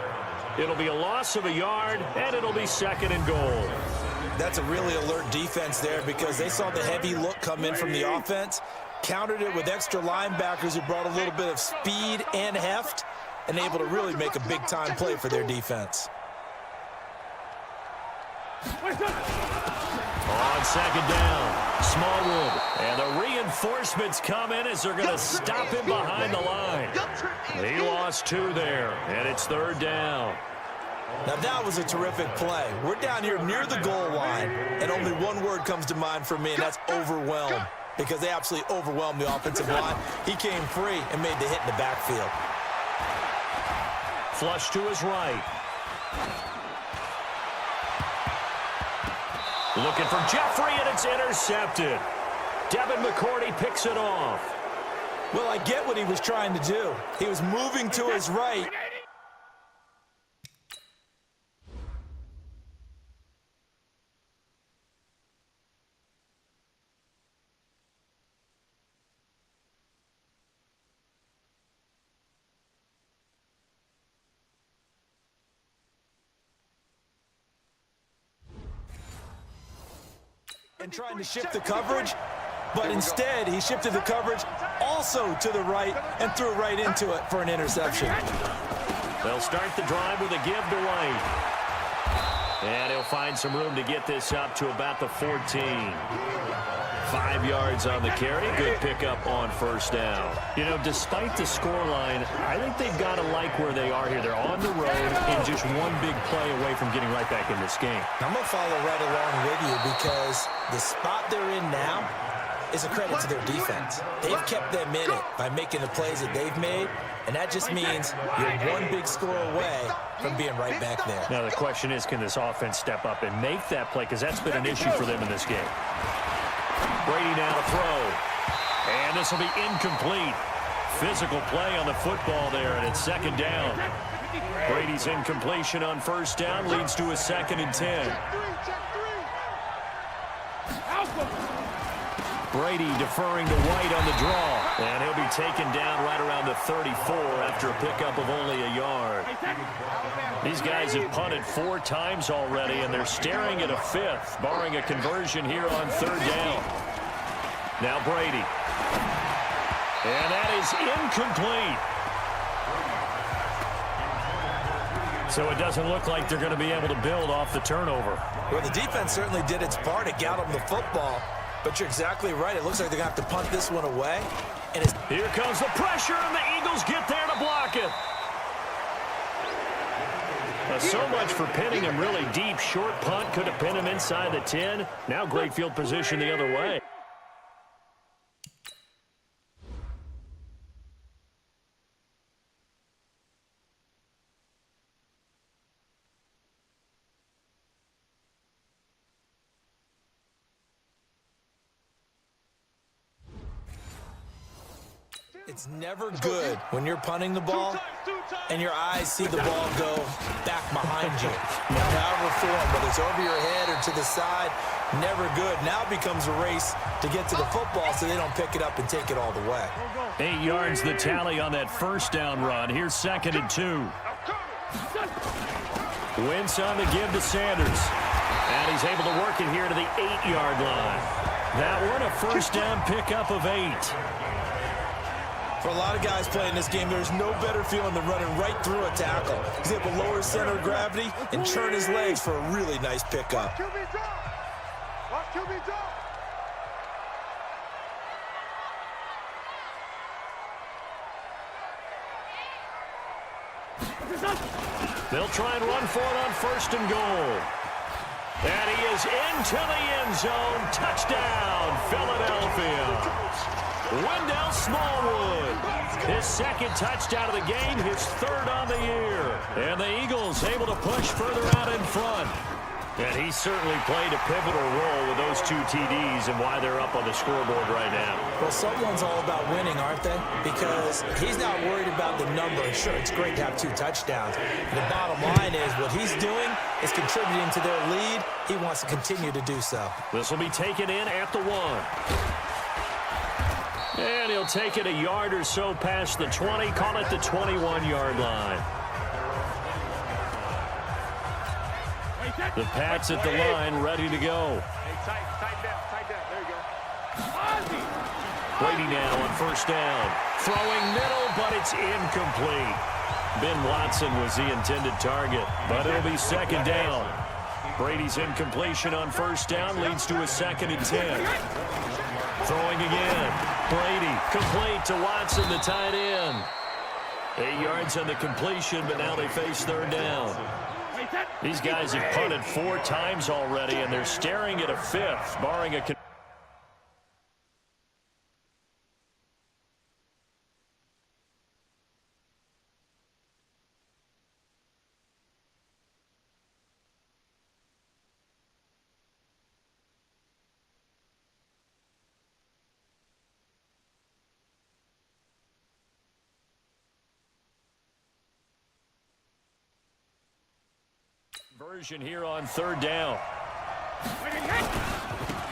It'll be a loss of a yard, and it'll be 2nd and goal. That's a really alert defense there because they saw the heavy look come in from the offense, countered it with extra linebackers who brought a little bit of speed and heft, and able to really make a big-time play for their defense. On second down, Smallwood. And the reinforcements come in as they're going to stop him behind the line. He lost 2 there, and it's 3rd down. Now that was a terrific play. We're down here near the goal line, and only one word comes to mind for me, and that's overwhelmed, because they absolutely overwhelmed the offensive line. He came free and made the hit in the backfield. Flush to his right. Looking for Jeffrey, and it's intercepted. Devin McCourty picks it off. Well, I get what he was trying to do. He was moving to his right. And trying to shift the coverage, but instead he shifted the coverage also to the right and threw right into it for an interception. They'll start the drive with a give to White. And he'll find some room to get this up to about the 14. 5 yards on the carry. Good pickup on first down. You know, despite the scoreline, I think they've got to like where they are here. They're on the road and just one big play away from getting right back in this game. I'm going to follow right along with you because the spot they're in now is a credit to their defense. They've kept them in it by making the plays that they've made, and that just means you're one big score away from being right back there. Now the question is, can this offense step up and make that play? Because that's been an issue for them in this game. Brady now to throw. And this will be incomplete. Physical play on the football there, and it's 2nd down. Brady's incompletion on first down leads to a 2nd and 10. Brady deferring to White on the draw. And he'll be taken down right around the 34 after a pickup of only a yard. These guys have punted 4 times already, and they're staring at a 5th, barring a conversion here on 3rd down. Now Brady. And that is incomplete. So it doesn't look like they're going to be able to build off the turnover. Well, the defense certainly did its part to get them the football, but you're exactly right. It looks like they're going to have to punt this one away. And here comes the pressure, and the Eagles get there to block it. So much for pinning him really deep. Short punt could have pinned him inside the 10. Now great field position the other way. It's never good when you're punting the ball and your eyes see the ball go back behind you. However form, whether it's over your head or to the side, never good. Now it becomes a race to get to the football so they don't pick it up and take it all the way. 8 yards the tally on that first down run. Here's 2nd and 2. Wentz on the give to Sanders. And he's able to work it here to the 8-yard line. That one a first down pickup of 8. For a lot of guys playing this game, there's no better feeling than running right through a tackle. He's able to lower his center of gravity and churn his legs for a really nice pickup. They'll try and run for it on 1st and goal. And he is into the end zone. Touchdown, Philadelphia. Wendell Smallwood, his 2nd touchdown of the game, his 3rd on the year. And the Eagles able to push further out in front. And he certainly played a pivotal role with those 2 TDs and why they're up on the scoreboard right now. Well, someone's all about winning, aren't they? Because he's not worried about the number. Sure, it's great to have 2 touchdowns. The bottom line is what he's doing is contributing to their lead. He wants to continue to do so. This will be taken in at the 1. And he'll take it a yard or so past the 20, call it the 21-yard line. The Pats at the line, ready to go. Tight down. There you go. Brady now on 1st down. Throwing middle, but it's incomplete. Ben Watson was the intended target, but it'll be 2nd down. Brady's incompletion on 1st down leads to a 2nd and 10. Throwing again. Brady complete to Watson, the tight end. 8 yards on the completion, but now they face 3rd down. These guys have punted 4 times already, and they're staring at a 5th, barring a... Version here on 3rd down.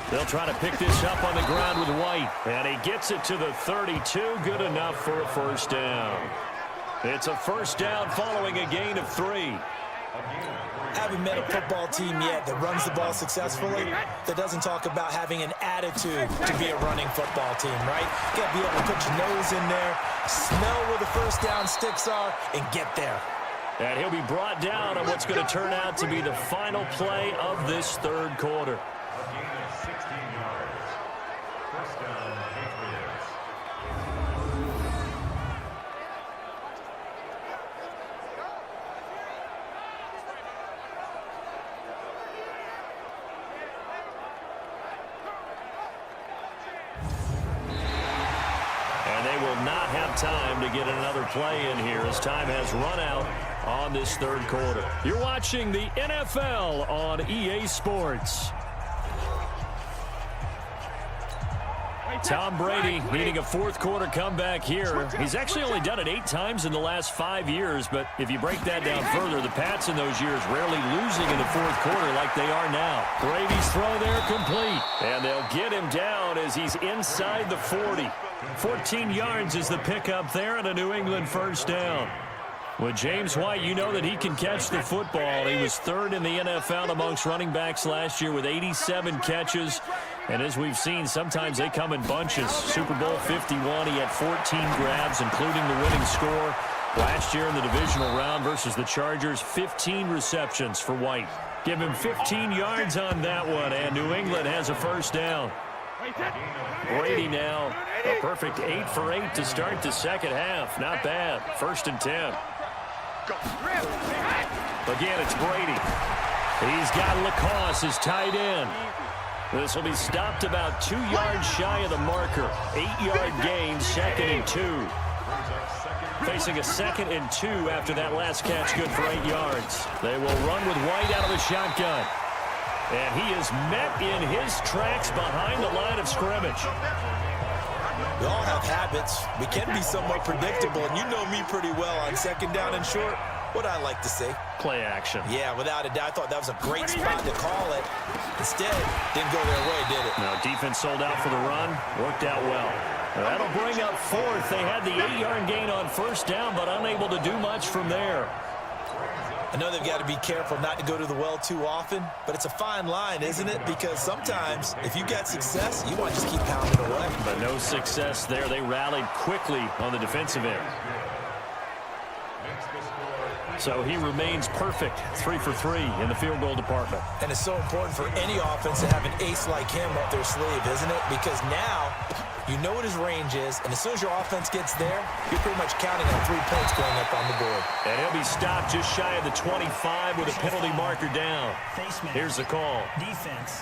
They'll try to pick this up on the ground with White. And he gets it to the 32. Good enough for a 1st down. It's a 1st down following a gain of 3. Haven't met a football team yet that runs the ball successfully, that doesn't talk about having an attitude to be a running football team, right? You got to be able to put your nose in there, smell where the 1st down sticks are, and get there. And he'll be brought down on what's going to turn out to be the final play of this 3rd quarter. A gain of 16 yards. 1st down, Patriots. And they will not have time to get another play in here as time has run out on this 3rd quarter. You're watching the NFL on EA Sports. Tom Brady needing a 4th quarter comeback here. He's actually only done it 8 times in the last 5 years, but if you break that down further, the Pats in those years rarely losing in the 4th quarter like they are now. Brady's throw there complete, and they'll get him down as he's inside the 40. 14 yards is the pickup there and a New England 1st down. With James White, you know that he can catch the football. He was 3rd in the NFL amongst running backs last year with 87 catches. And as we've seen, sometimes they come in bunches. Super Bowl 51, he had 14 grabs, including the winning score. Last year in the divisional round versus the Chargers, 15 receptions for White. Give him 15 yards on that one, and New England has a first down. Brady now, a perfect 8 for 8 to start the second half. Not bad. 1st and 10. Again, it's Brady. He's got Lacoste as tight end. This will be stopped about 2 yards shy of the marker. 8-yard gain, 2nd and 2. Facing a 2nd and 2 after that last catch, good for 8 yards. They will run with White out of the shotgun. And he is met in his tracks behind the line of scrimmage. We all have habits. We can be somewhat predictable, and you know me pretty well on 2nd down and short. What I like to say. Play action. Yeah, without a doubt. I thought that was a great spot to call it. Instead, didn't go their way, did it? No, defense sold out for the run. Worked out well. That'll bring up 4th. They had the 8-yard gain on 1st down, but unable to do much from there. I know they've got to be careful not to go to the well too often, but it's a fine line, isn't it? Because sometimes, if you got success, you want to just keep pounding away. But no success there. They rallied quickly on the defensive end. So he remains perfect, 3 for 3 in the field goal department. And it's so important for any offense to have an ace like him up their sleeve, isn't it? Because now you know what his range is, and as soon as your offense gets there, you're pretty much counting on 3 points going up on the board. And he'll be stopped just shy of the 25 with a penalty marker down. Here's the call. Defense.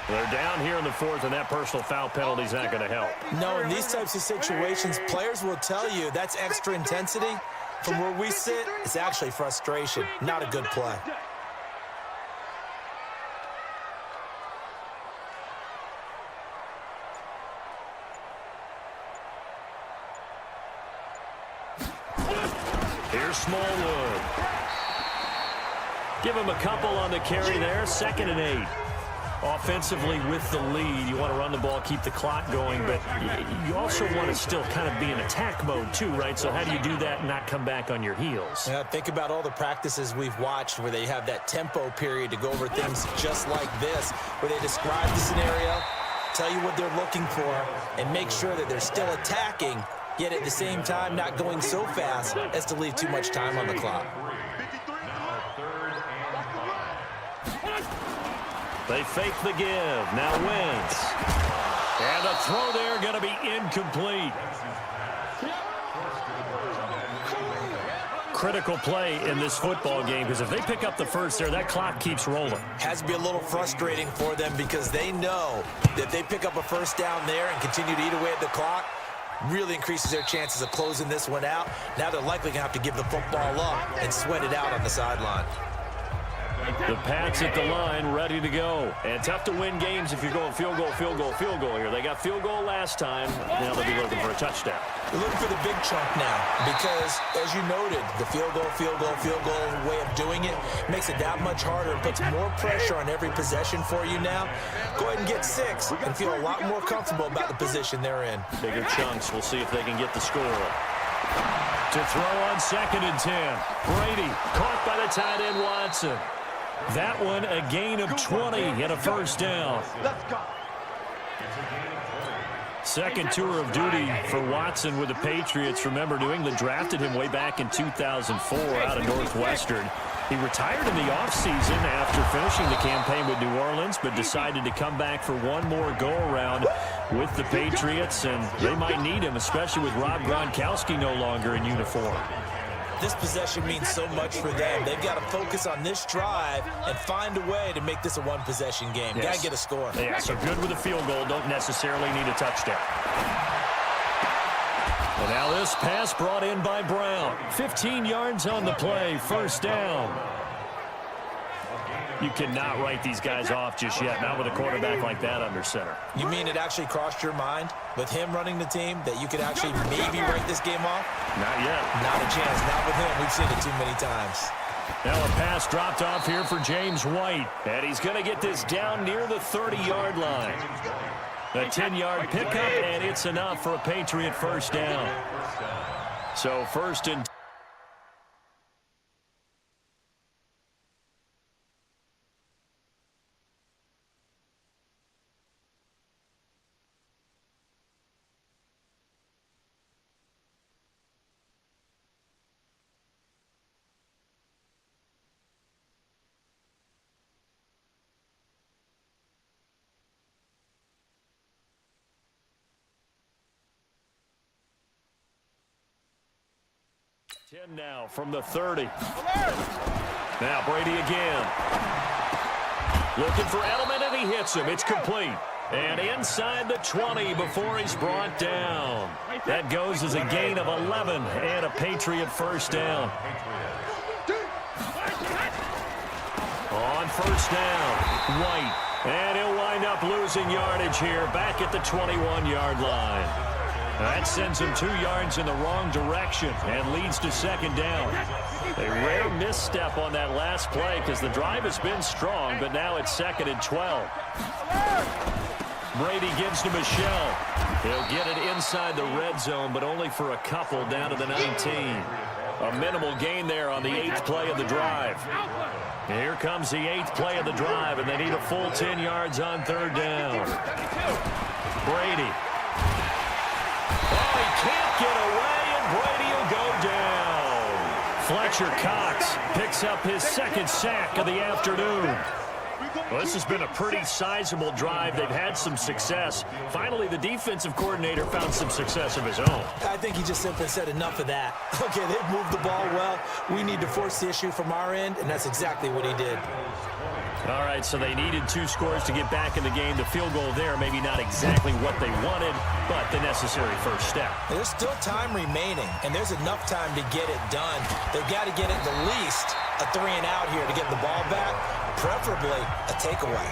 They're down here in the 4th, and that personal foul penalty is not going to help. No, in these types of situations, players will tell you that's extra intensity. From where we sit, it's actually frustration, not a good play. Here's Smallwood. Give him a couple on the carry there, 2nd and 8. Offensively with the lead, you want to run the ball, keep the clock going, but you also want to still kind of be in attack mode too, right? So how do you do that and not come back on your heels? Yeah, think about all the practices we've watched where they have that tempo period to go over things just like this, where they describe the scenario, tell you what they're looking for, and make sure that they're still attacking, yet at the same time not going so fast as to leave too much time on the clock. They fake the give. Now Wentz. And the throw there going to be incomplete. Critical play in this football game, because if they pick up the first there, that clock keeps rolling. Has to be a little frustrating for them because they know that if they pick up a first down there and continue to eat away at the clock, really increases their chances of closing this one out. Now they're likely going to have to give the football up and sweat it out on the sideline. The Pats at the line, ready to go. And tough to win games if you're going field goal, field goal, field goal here. They got field goal last time. Now they'll be looking for a touchdown. They're looking for the big chunk now because, as you noted, the field goal way of doing it makes it that much harder and puts more pressure on every possession for you now. Go ahead and get 6 and feel a lot more comfortable about the position they're in. Bigger chunks. We'll see if they can get the score. To throw on 2nd and 10. Brady caught by the tight end Watson. That one a gain of 20 and a first down. Second tour of duty for Watson with the Patriots. Remember, New England drafted him way back in 2004 out of Northwestern. He retired in the offseason after finishing the campaign with New Orleans, but decided to come back for one more go-around with the Patriots, and they might need him, especially with Rob Gronkowski no longer in uniform. This possession means so much for them. They've got to focus on this drive and find a way to make this a one-possession game. Yes. Got to get a score. Yeah, so good with a field goal. Don't necessarily need a touchdown. And now this pass brought in by Brown. 15 yards on the play. First down. You cannot write these guys off just yet, not with a quarterback like that under center. You mean it actually crossed your mind with him running the team that you could actually maybe write this game off? Not yet. Not a chance. Not with him. We've seen it too many times. Now a pass dropped off here for James White. And he's going to get this down near the 30-yard line. A 10-yard pickup, and it's enough for a Patriot first down. So 1st and 10 now from the 30. Now Brady again. Looking for Edelman, and he hits him. It's complete. And inside the 20 before he's brought down. That goes as a gain of 11 and a Patriot first down. On first down, White. And he'll wind up losing yardage here back at the 21-yard line. That sends him 2 yards in the wrong direction and leads to second down. A rare misstep on that last play because the drive has been strong, but now it's second and 12. Brady gives to Michelle. He'll get it inside the red zone, but only for a couple down to the 19. A minimal gain there on the 8th play of the drive. Here comes the 8th play of the drive, and they need a full 10 yards on third down. Brady. Oh, he can't get away, and Brady will go down. Fletcher Cox picks up his second sack of the afternoon. Well, this has been a pretty sizable drive. They've had some success. Finally, the defensive coordinator found some success of his own. I think he just simply said enough of that. Okay, they've moved the ball well. We need to force the issue from our end, and that's exactly what he did. All right, so they needed 2 scores to get back in the game. The field goal there, maybe not exactly what they wanted, but the necessary first step. There's still time remaining, and there's enough time to get it done. They've got to get it the least a 3 and out here to get the ball back, preferably a takeaway.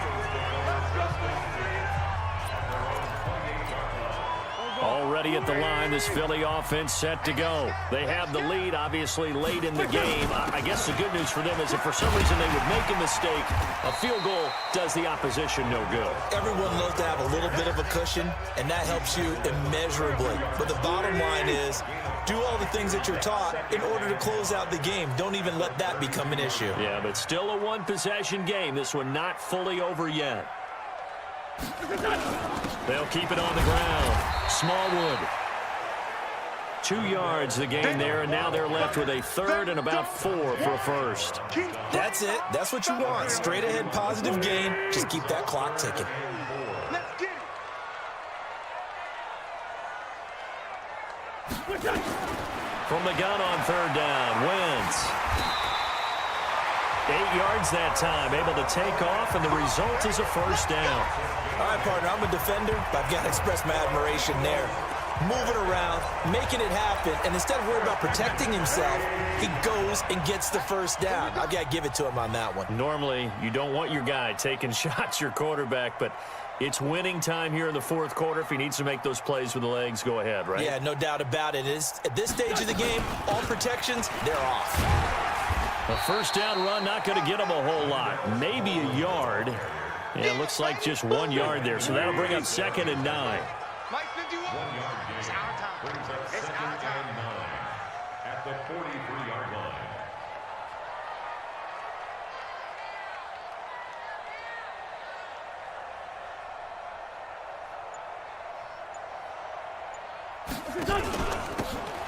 Already at the line, this Philly offense set to go. They have the lead, obviously, late in the game. I guess the good news for them is if for some reason they would make a mistake, a field goal does the opposition no good. Everyone loves to have a little bit of a cushion, and that helps you immeasurably. But the bottom line is, do all the things that you're taught in order to close out the game. Don't even let that become an issue. Yeah, but still a one-possession game. This one not fully over yet. They'll keep it on the ground. Smallwood. 2 yards the gain there, and now they're left with a third and about 4 for a first. That's it. That's what you want. Straight ahead positive gain. Just keep that clock ticking. From the gun on third down, Wentz. 8 yards that time, able to take off, and the result is a first down. All right, partner, I'm a defender, but I've got to express my admiration there. Moving around, making it happen, and instead of worrying about protecting himself, he goes and gets the first down. I've got to give it to him on that one. Normally, you don't want your guy taking shots, your quarterback, but it's winning time here in the fourth quarter. If he needs to make those plays with the legs, go ahead, right? Yeah, no doubt about it. At this stage of the game, all protections, they're off. A first down run, not going to get him a whole lot. Maybe a yard. And it looks like just 1 yard there. So that'll bring up second and 9. Mike, 51. 1 yard gain. It's our time. Brings up second and 9 at the 43-yard line.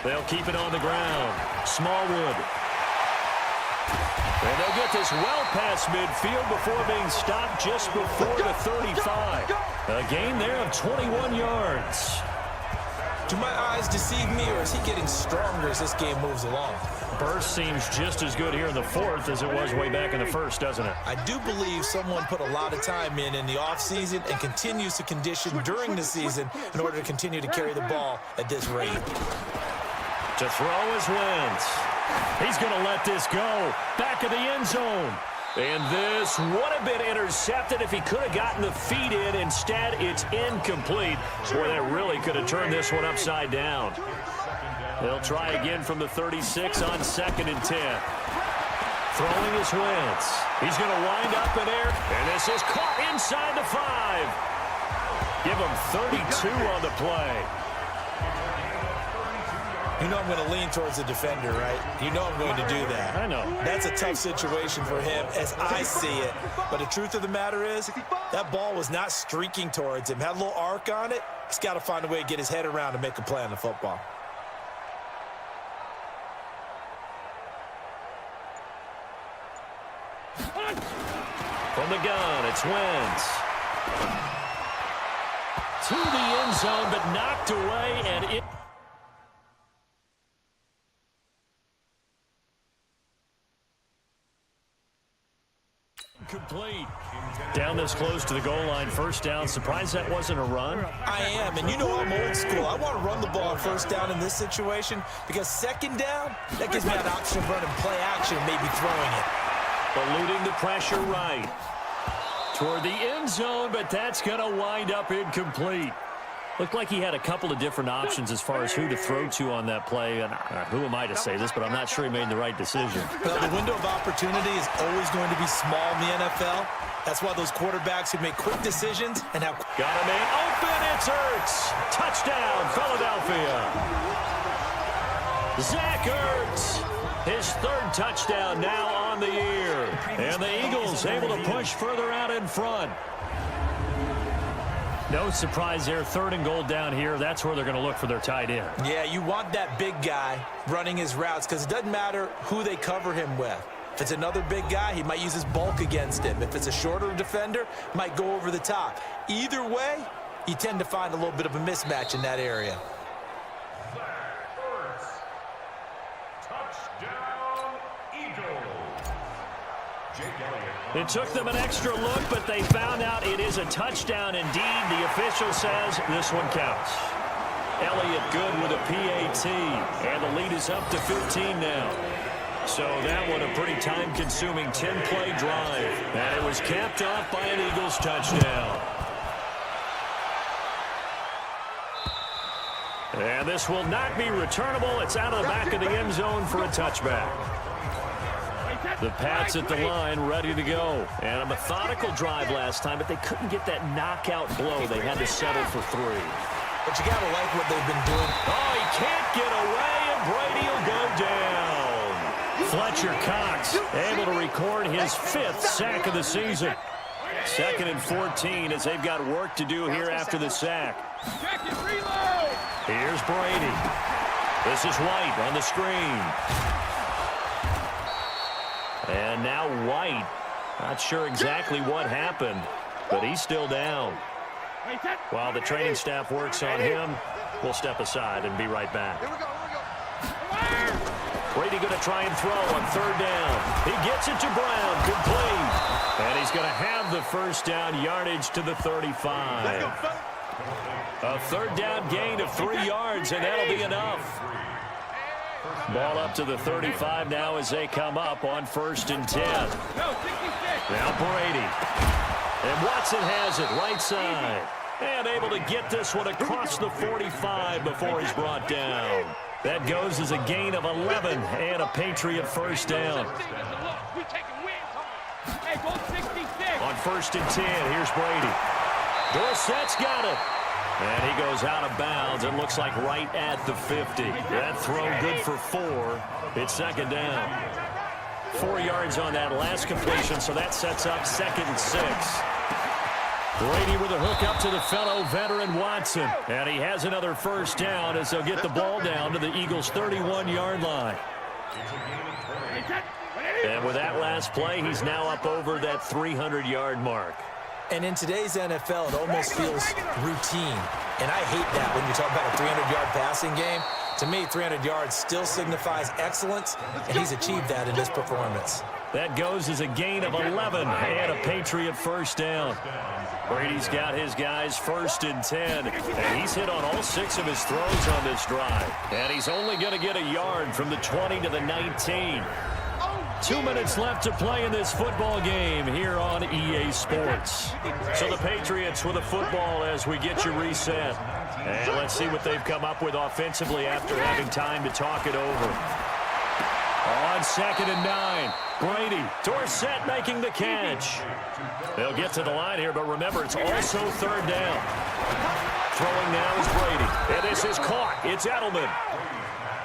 They'll keep it on the ground. Smallwood. And they'll get this well past midfield before being stopped just before the 35. A gain there of 21 yards. Do my eyes deceive me, or is he getting stronger as this game moves along? Burst seems just as good here in the fourth as it was way back in the first, doesn't it? I do believe someone put a lot of time in the offseason and continues to condition during the season in order to continue to carry the ball at this rate. To throw is Wentz. He's going to let this go. Back of the end zone. And this would have been intercepted if he could have gotten the feet in. Instead, it's incomplete. Boy, that really could have turned this one upside down. They'll try again from the 36 on second and 10. Throwing is Wentz. He's going to wind up in air. And this is caught inside the 5. Give him 32 on the play. You know I'm going to lean towards the defender, right? You know I'm going to do that. I know. That's a tough situation for him as I see it. But the truth of the matter is, that ball was not streaking towards him. Had a little arc on it. He's got to find a way to get his head around and make a play on the football. From the gun, it's Wentz. To the end zone, but knocked away, and it... Down this close to the goal line, first down. Surprised that wasn't a run? I am, and you know I'm old school. I want to run the ball on first down in this situation because second down, that gives me an option of running play action, maybe throwing it. Eluding the pressure right. Toward the end zone, but that's going to wind up incomplete. Looked like he had a couple of different options as far as who to throw to on that play. And who am I to say this, but I'm not sure he made the right decision. Well, the window of opportunity is always going to be small in the NFL. That's why those quarterbacks who make quick decisions and have... Got a man open, it's Ertz. Touchdown, Philadelphia. Zach Ertz, his third touchdown now on the year. And the Eagles able to push further out in front. No surprise there, third and goal down here. That's where they're going to look for their tight end. Yeah, you want that big guy running his routes because it doesn't matter who they cover him with. If it's another big guy, he might use his bulk against him. If it's a shorter defender, might go over the top. Either way, you tend to find a little bit of a mismatch in that area. Touchdown, Eagles. It took them an extra look, but they found out it is a touchdown indeed. The official says this one counts. Elliott good with a PAT, and the lead is up to 15 now. So that one a pretty time-consuming 10-play drive, and it was capped off by an Eagles touchdown. And this will not be returnable. It's out of the back of the end zone for a touchback. The Pats at the line, ready to go. And a methodical drive last time, but they couldn't get that knockout blow. They had to settle for 3. But you got to like what they've been doing. Oh, he can't get away, and Brady will go down. Fletcher Cox able to record his 5th sack of the season. 2nd and 14 as they've got work to do here after the sack. Here's Brady. This is White on the screen. And now White, not sure exactly what happened, but he's still down. While the training staff works on him, we'll step aside and be right back. Brady going to try and throw on 3rd down. He gets it to Brown, complete. And he's going to have the first down yardage to the 35. A 3rd down gain of 3 yards, and that'll be enough. Ball up to the 35 now as they come up on 1st and 10. Now Brady. And Watson has it right side. And able to get this one across the 45 before he's brought down. That goes as a gain of 11 and a Patriot first down. On 1st and 10, here's Brady. Dorsett's got it. And he goes out of bounds. It looks like right at the 50. That throw good for 4. It's 2nd down. 4 yards on that last completion, so that sets up 2nd and 6. Brady with a hook up to the fellow veteran Watson. And he has another first down as they'll get the ball down to the Eagles' 31-yard line. And with that last play, he's now up over that 300-yard mark. And in today's NFL, it almost feels routine. And I hate that when you talk about a 300-yard passing game. To me, 300 yards still signifies excellence, and he's achieved that in this performance. That goes as a gain of 11 and a Patriot first down. Brady's got his guys 1st and 10, and he's hit on all 6 of his throws on this drive. And he's only going to get a yard from the 20 to the 19. 2 minutes left to play in this football game here on EA Sports. So the Patriots with a football as we get you reset. And let's see what they've come up with offensively after having time to talk it over. On 2nd and 9, Brady, Dorsett making the catch. They'll get to the line here, but remember, it's also 3rd down. Throwing now is Brady, and this is caught. It's Edelman.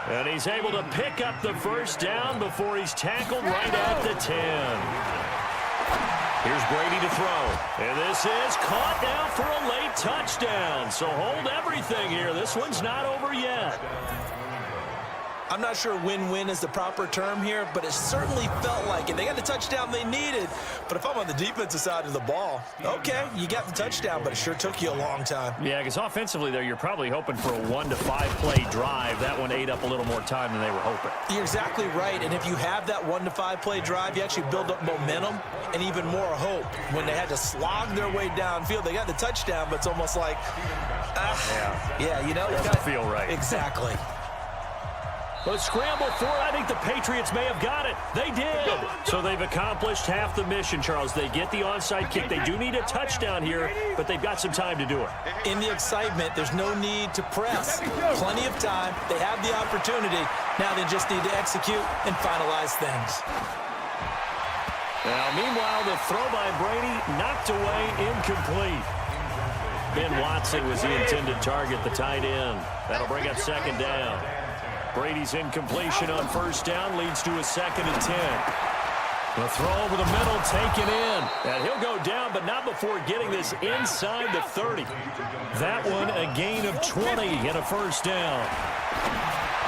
And he's able to pick up the first down before he's tackled right at the 10. Here's Brady to throw. And this is caught now for a late touchdown. So hold everything here. This one's not over yet. I'm not sure win-win is the proper term here, but it certainly felt like it. They got the touchdown they needed, but if I'm on the defensive side of the ball, okay, you got the touchdown, but it sure took you a long time. Yeah, because offensively there, you're probably hoping for a 1 to 5 play drive. That one ate up a little more time than they were hoping. You're exactly right, and if you have that 1 to 5 play drive, you actually build up momentum and even more hope. When they had to slog their way downfield, they got the touchdown, but it's almost like, yeah, you know, it doesn't feel right. Exactly. A scramble for it. I think the Patriots may have got it. They did. So they've accomplished half the mission, Charles. They get the onside kick. They do need a touchdown here, but they've got some time to do it. In the excitement, there's no need to press. Plenty of time. They have the opportunity. Now they just need to execute and finalize things. Now, meanwhile, the throw by Brady knocked away, incomplete. Ben Watson was the intended target, the tight end. That'll bring up second down. Brady's incompletion on first down leads to a 2nd and 10. The throw over the middle taken in. And he'll go down, but not before getting this inside the 30. That one a gain of 20 and a first down.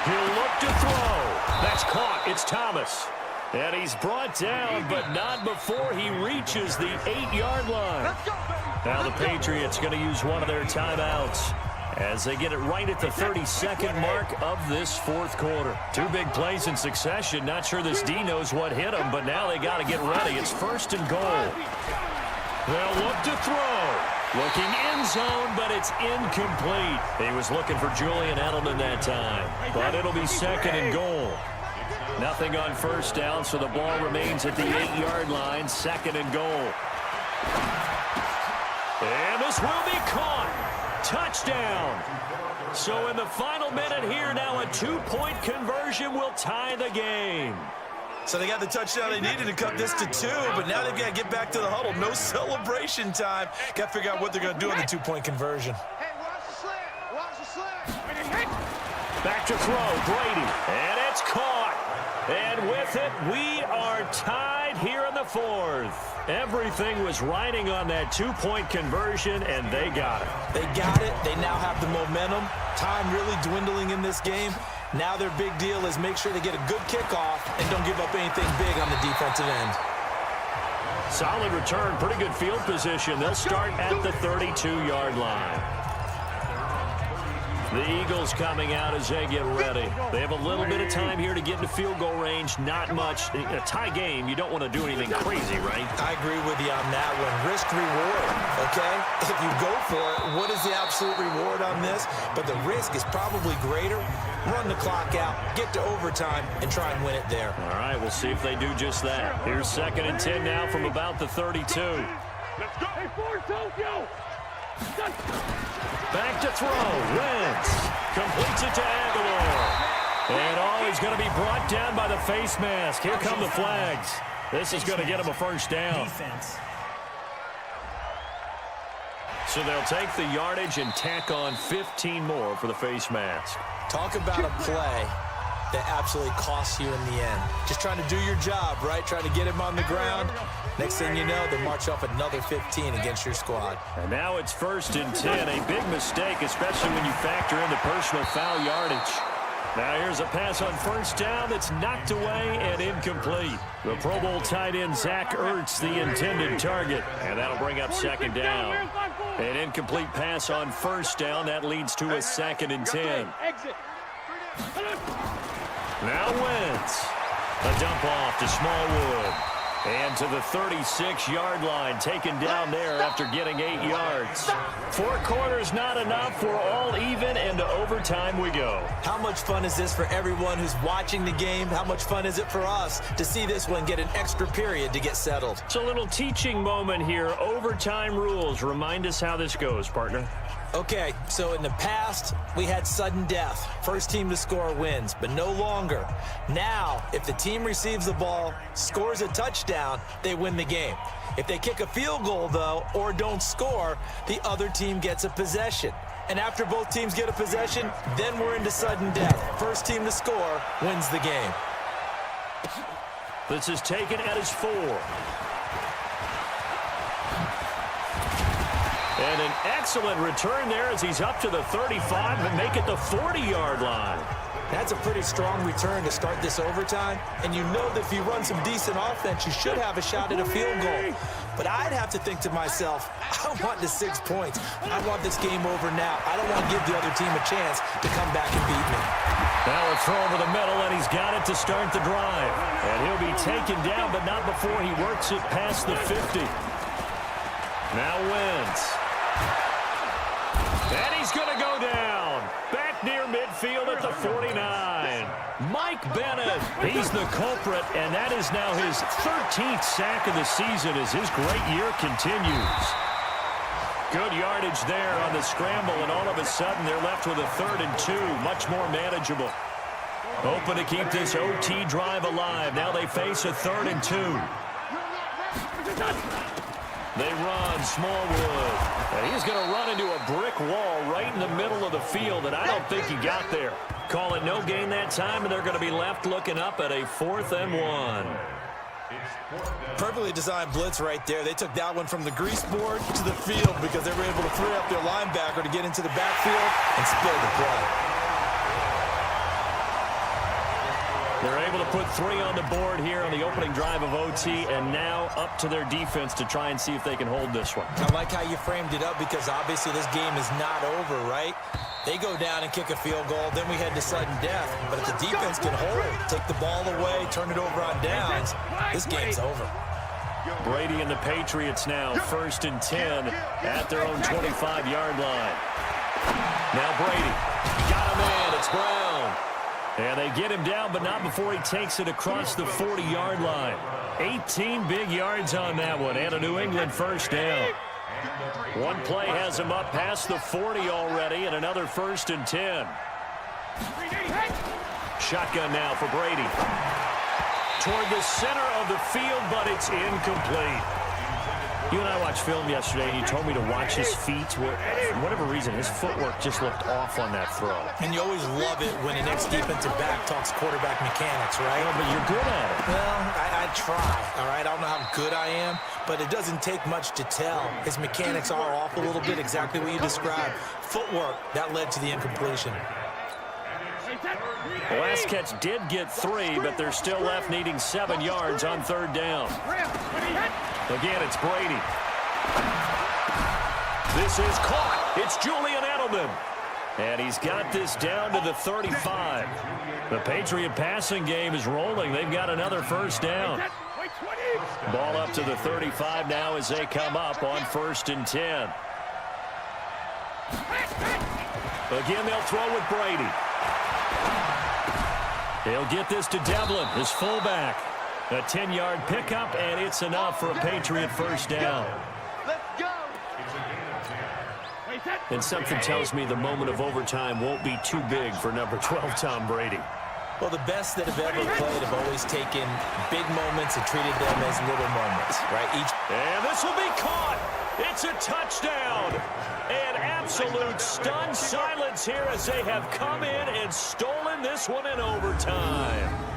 He'll look to throw. That's caught. It's Thomas. And he's brought down, but not before he reaches the 8-yard line. Now the Patriots going to use one of their timeouts as they get it right at the 32nd mark of this fourth quarter. 2 big plays in succession. Not sure this D knows what hit him, but now they got to get ready. It's 1st and goal. They'll look to throw. Looking end zone, but it's incomplete. He was looking for Julian Edelman that time, but it'll be 2nd and goal. Nothing on first down, so the ball remains at the 8-yard line. 2nd and goal. And this will be caught. Touchdown. So in the final minute here now, a 2-point conversion will tie the game. So they got the touchdown they needed to cut this to 2, but now they've got to get back to the huddle. No celebration time. Got to figure out what they're going to do on the 2-point conversion. Hey, watch the slant. Watch the slant. Back to throw, Brady. And it's caught. And with it, we are tied here in the 4th. Everything was riding on that 2-point conversion, and they got it. They got it. They now have the momentum. Time really dwindling in this game. Now their big deal is make sure they get a good kickoff and don't give up anything big on the defensive end. Solid return, pretty good field position. They'll start at the 32-yard line. The Eagles coming out as they get ready. They have a little bit of time here to get into field goal range. Not much. In a tie game, you don't want to do anything crazy, right? I agree with you on that one. Risk reward, okay? If you go for it, what is the absolute reward on this? But the risk is probably greater. Run the clock out, get to overtime, and try and win it there. All right, we'll see if they do just that. Here's 2nd and 10 now from about the 32. Let's go. Hey, for Tokyo. Back to throw. Wentz completes it to Aguilar. And he's going to be brought down by the face mask. Here come the flags. This is going to get him a first down. Defense. So they'll take the yardage and tack on 15 more for the face mask. Talk about a play that absolutely costs you in the end. Just trying to do your job, right? Trying to get him on the ground. Next thing you know, they march off another 15 against your squad. And now it's 1st and 10. A big mistake, especially when you factor in the personal foul yardage. Now here's a pass on first down that's knocked away and incomplete. The Pro Bowl tight end Zach Ertz, the intended target. And that'll bring up 2nd down. An incomplete pass on first down. That leads to a 2nd and 10. Now Wentz. A dump off to Smallwood. And to the 36-yard line, taken down there after getting 8 yards. 4 quarters not enough. We're all even, and to overtime we go. How much fun is this for everyone who's watching the game? How much fun is it for us to see this one get an extra period to get settled? It's a little teaching moment here. Overtime rules. Remind us how this goes, partner. Okay, so in the past, we had sudden death. First team to score wins, but no longer. Now, if the team receives the ball, scores a touchdown, they win the game. If they kick a field goal, though, or don't score, the other team gets a possession. And after both teams get a possession, then we're into sudden death. First team to score wins the game. This is taken at his 4. And an excellent return there as he's up to the 35 and make it the 40-yard line. That's a pretty strong return to start this overtime. And you know that if you run some decent offense, you should have a shot at a field goal. But I'd have to think to myself, I want the 6 points. I want this game over now. I don't want to give the other team a chance to come back and beat me. Now a throw over the middle, and he's got it to start the drive. And he'll be taken down, but not before he works it past the 50. Now Wentz. And he's going to go down. Back near midfield at the 49. Mike Bennett, he's the culprit, and that is now his 13th sack of the season as his great year continues. Good yardage there on the scramble, and all of a sudden they're left with a 3rd and 2, much more manageable. Hoping to keep this OT drive alive. Now they face a 3rd and 2. They run Smallwood, and he's going to run into a brick wall right in the middle of the field, and I don't think he got there. Call it no gain that time, and they're going to be left looking up at a 4th and 1. Perfectly designed blitz right there. They took that one from the grease board to the field because they were able to free up their linebacker to get into the backfield and spill the play. They're able to put 3 on the board here on the opening drive of OT, and now up to their defense to try and see if they can hold this one. I like how you framed it up because obviously this game is not over, right? They go down and kick a field goal, then we head to sudden death. But if the defense can hold, take the ball away, turn it over on downs, this game's over. Brady and the Patriots now, 1st and 10 at their own 25-yard line. Now Brady, got him in, it's Brown. And they get him down, but not before he takes it across the 40-yard line. 18 big yards on that one, and a New England 1st down. One play has him up past the 40 already, and another 1st and 10. Shotgun now for Brady. Toward the center of the field, but it's incomplete. You and I watched film yesterday, and you told me to watch his feet. For whatever reason, his footwork just looked off on that throw. And you always love it when an ex-defensive back talks quarterback mechanics, right? Yeah, but you're good at it. Well, I try, all right? I don't know how good I am, but it doesn't take much to tell. His mechanics are off a little bit, exactly what you described. Footwork, that led to the incompletion. The last catch did get 3, but they're still left needing 7 yards on 3rd down. Again, it's Brady. This is caught. It's Julian Edelman. And he's got this down to the 35. The Patriot passing game is rolling. They've got another 1st down. Ball up to the 35 now as they come up on 1st and 10. Again, they'll throw with Brady. He'll get this to Devlin, his fullback. A 10-yard pickup, and it's enough for a Patriot 1st down. And something tells me the moment of overtime won't be too big for number 12, Tom Brady. Well, the best that have ever played have always taken big moments and treated them as little moments, right? And this will be caught. It's a touchdown. An absolute stunned silence here as they have come in and stolen this one in overtime.